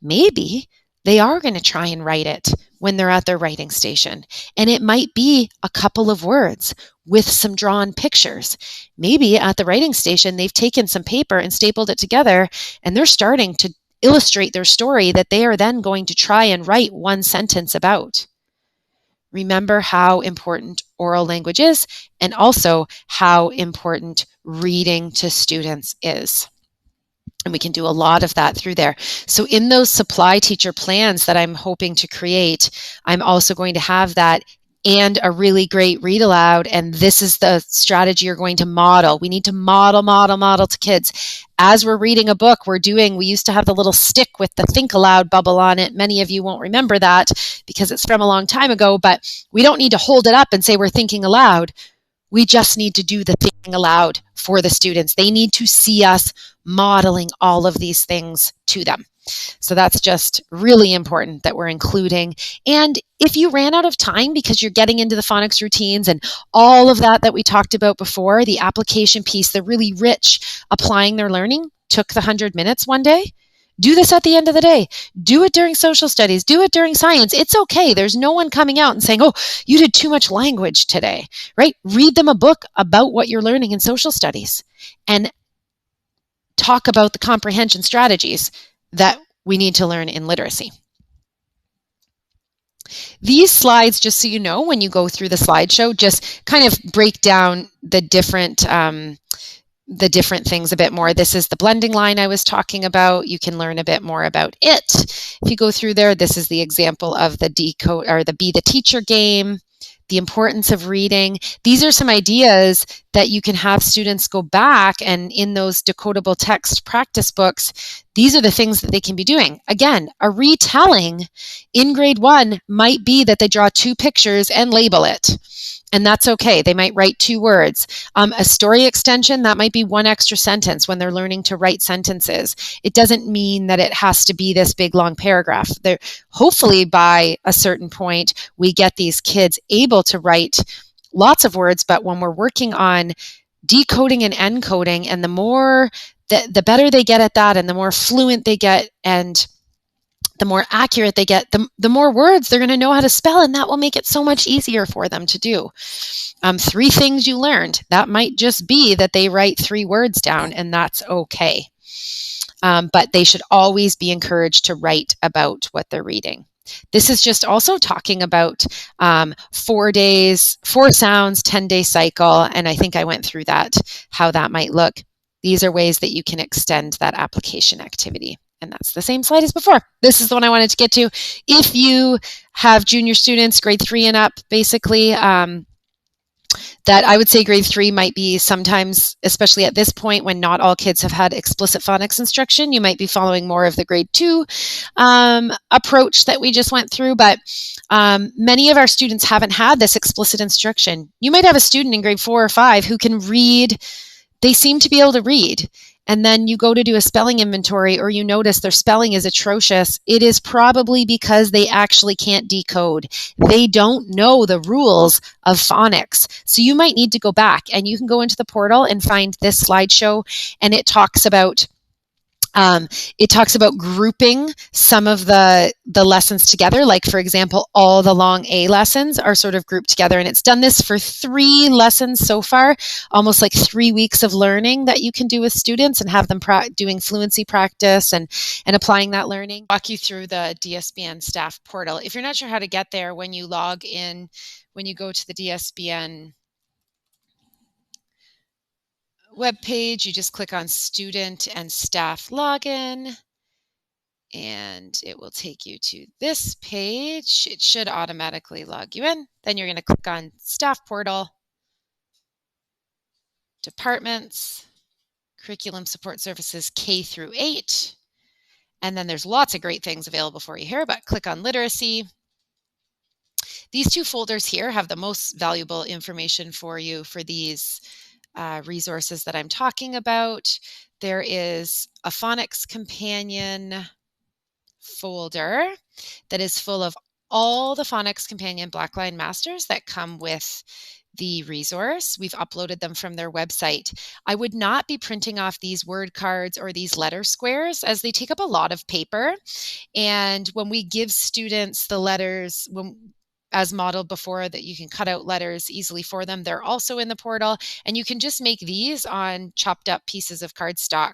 Maybe they are going to try and write it when they're at their writing station. And it might be a couple of words with some drawn pictures. Maybe at the writing station, they've taken some paper and stapled it together, and they're starting to illustrate their story that they are then going to try and write one sentence about. Remember how important oral language is, and also how important reading to students is. And we can do a lot of that through there. So in those supply teacher plans that I'm hoping to create, I'm also going to have that and a really great read aloud. And this is the strategy you're going to model. We need to model to kids. As we're reading a book, we used to have the little stick with the think aloud bubble on it. Many of you won't remember that because it's from a long time ago, but we don't need to hold it up and say we're thinking aloud. We just need to do the thinking aloud for the students. They need to see us modeling all of these things to them. So that's just really important that we're including. And if you ran out of time because you're getting into the phonics routines and all of that we talked about before, the application piece, the really rich applying their learning, took the 100 minutes one day, do this at the end of the day. Do it during social studies. Do it during science. It's okay. There's no one coming out and saying, oh, you did too much language today, right? Read them a book about what you're learning in social studies and talk about the comprehension strategies that we need to learn in literacy. These slides, just so you know, when you go through the slideshow, just kind of break down the different things a bit more. This is the blending line I was talking about. You can learn a bit more about it. If you go through there, this is the example of the decode or the Be the Teacher game, the importance of reading. These are some ideas that you can have students go back, and in those decodable text practice books, these are the things that they can be doing. Again, a retelling in grade 1 might be that they draw 2 pictures and label it. And that's okay. They might write 2 words. A story extension, that might be 1 extra sentence when they're learning to write sentences. It doesn't mean that it has to be this big, long paragraph. Hopefully, by a certain point, we get these kids able to write lots of words. But when we're working on decoding and encoding, and the better they get at that, and the more fluent they get, and the more accurate they get, the more words they're going to know how to spell, and that will make it so much easier for them to do. 3 things you learned. That might just be that they write 3 words down, and that's okay. But they should always be encouraged to write about what they're reading. This is just also talking about 4 days, 4 sounds, 10-day cycle, and I think I went through that, how that might look. These are ways that you can extend that application activity. And that's the same slide as before. This is the one I wanted to get to. If you have junior students, grade 3 and up, basically, that I would say grade 3 might be sometimes, especially at this point when not all kids have had explicit phonics instruction, you might be following more of the grade 2 approach that we just went through. But many of our students haven't had this explicit instruction. You might have a student in grade 4 or 5 who can read, they seem to be able to read. And then you go to do a spelling inventory or you notice their spelling is atrocious. It is probably because they actually can't decode. They don't know the rules of phonics. So you might need to go back, and you can go into the portal and find this slideshow, and um, it talks about grouping some of the lessons together. Like, for example, all the long A lessons are sort of grouped together, and it's done this for 3 lessons so far, almost like 3 weeks of learning that you can do with students and have them doing fluency practice and applying that learning. Walk you through the DSBN staff portal. If you're not sure how to get there, when you log in, when you go to the DSBN web page, you just click on student and staff login, and it will take you to this page. It should automatically log you in. Then you're going to click on staff portal, departments, curriculum support services K through 8. And then there's lots of great things available for you here, but click on literacy. These 2 folders here have the most valuable information for you for these resources that I'm talking about. There is a phonics companion folder that is full of all the Phonics Companion Blackline Masters that come with the resource. We've uploaded them from their website. I would not be printing off these word cards or these letter squares, as they take up a lot of paper. And when we give students the letters, as modeled before, that you can cut out letters easily for them, they're also in the portal, and you can just make these on chopped up pieces of cardstock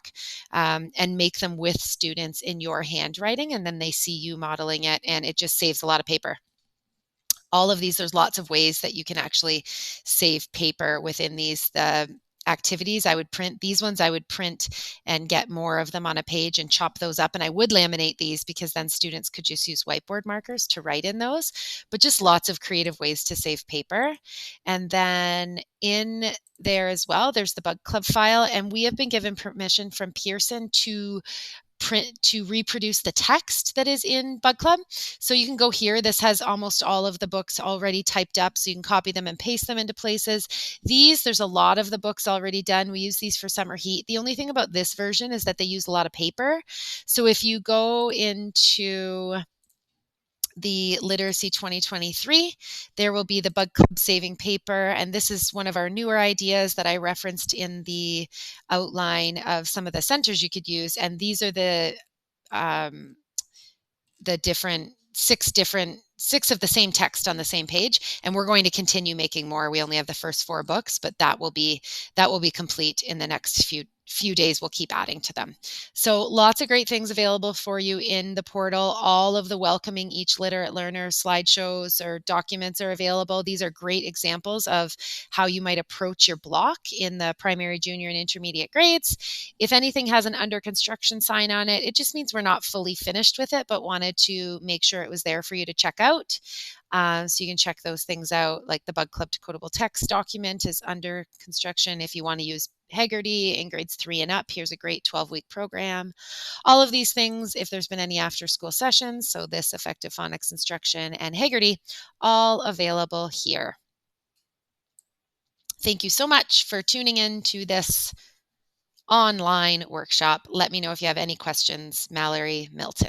and make them with students in your handwriting, and then they see you modeling it, and it just saves a lot of paper. All of these, there's lots of ways that you can actually save paper within these activities. I would print these ones. I would print and get more of them on a page and chop those up. And I would laminate these, because then students could just use whiteboard markers to write in those. But just lots of creative ways to save paper. And then in there as well, there's the Bug Club file. And we have been given permission from Pearson to reproduce the text that is in Bug Club. So you can go here. This has almost all of the books already typed up, so you can copy them and paste them into places. There's a lot of the books already done. We use these for summer heat. The only thing about this version is that they use a lot of paper. So if you go into the Literacy 2023, there will be the Bug Club saving paper. And this is one of our newer ideas that I referenced in the outline of some of the centers you could use. And these are the six of the same text on the same page, and we're going to continue making more. We only have the first 4 books, but that will be complete in the next few days. We'll keep adding to them. So lots of great things available for you in the portal. All of the welcoming each literate learner slideshows or documents are available. These are great examples of how you might approach your block in the primary, junior, and intermediate grades. If anything has an under construction sign on it, it just means we're not fully finished with it, but wanted to make sure it was there for you to check out. So you can check those things out, like the Bug Club decodable text document is under construction. If you want to use Haggerty in grades 3 and up, here's a great 12-week program. All of these things, if there's been any after-school sessions, so this effective phonics instruction and Haggerty, all available here. Thank you so much for tuning in to this online workshop. Let me know if you have any questions. Mallory Milton.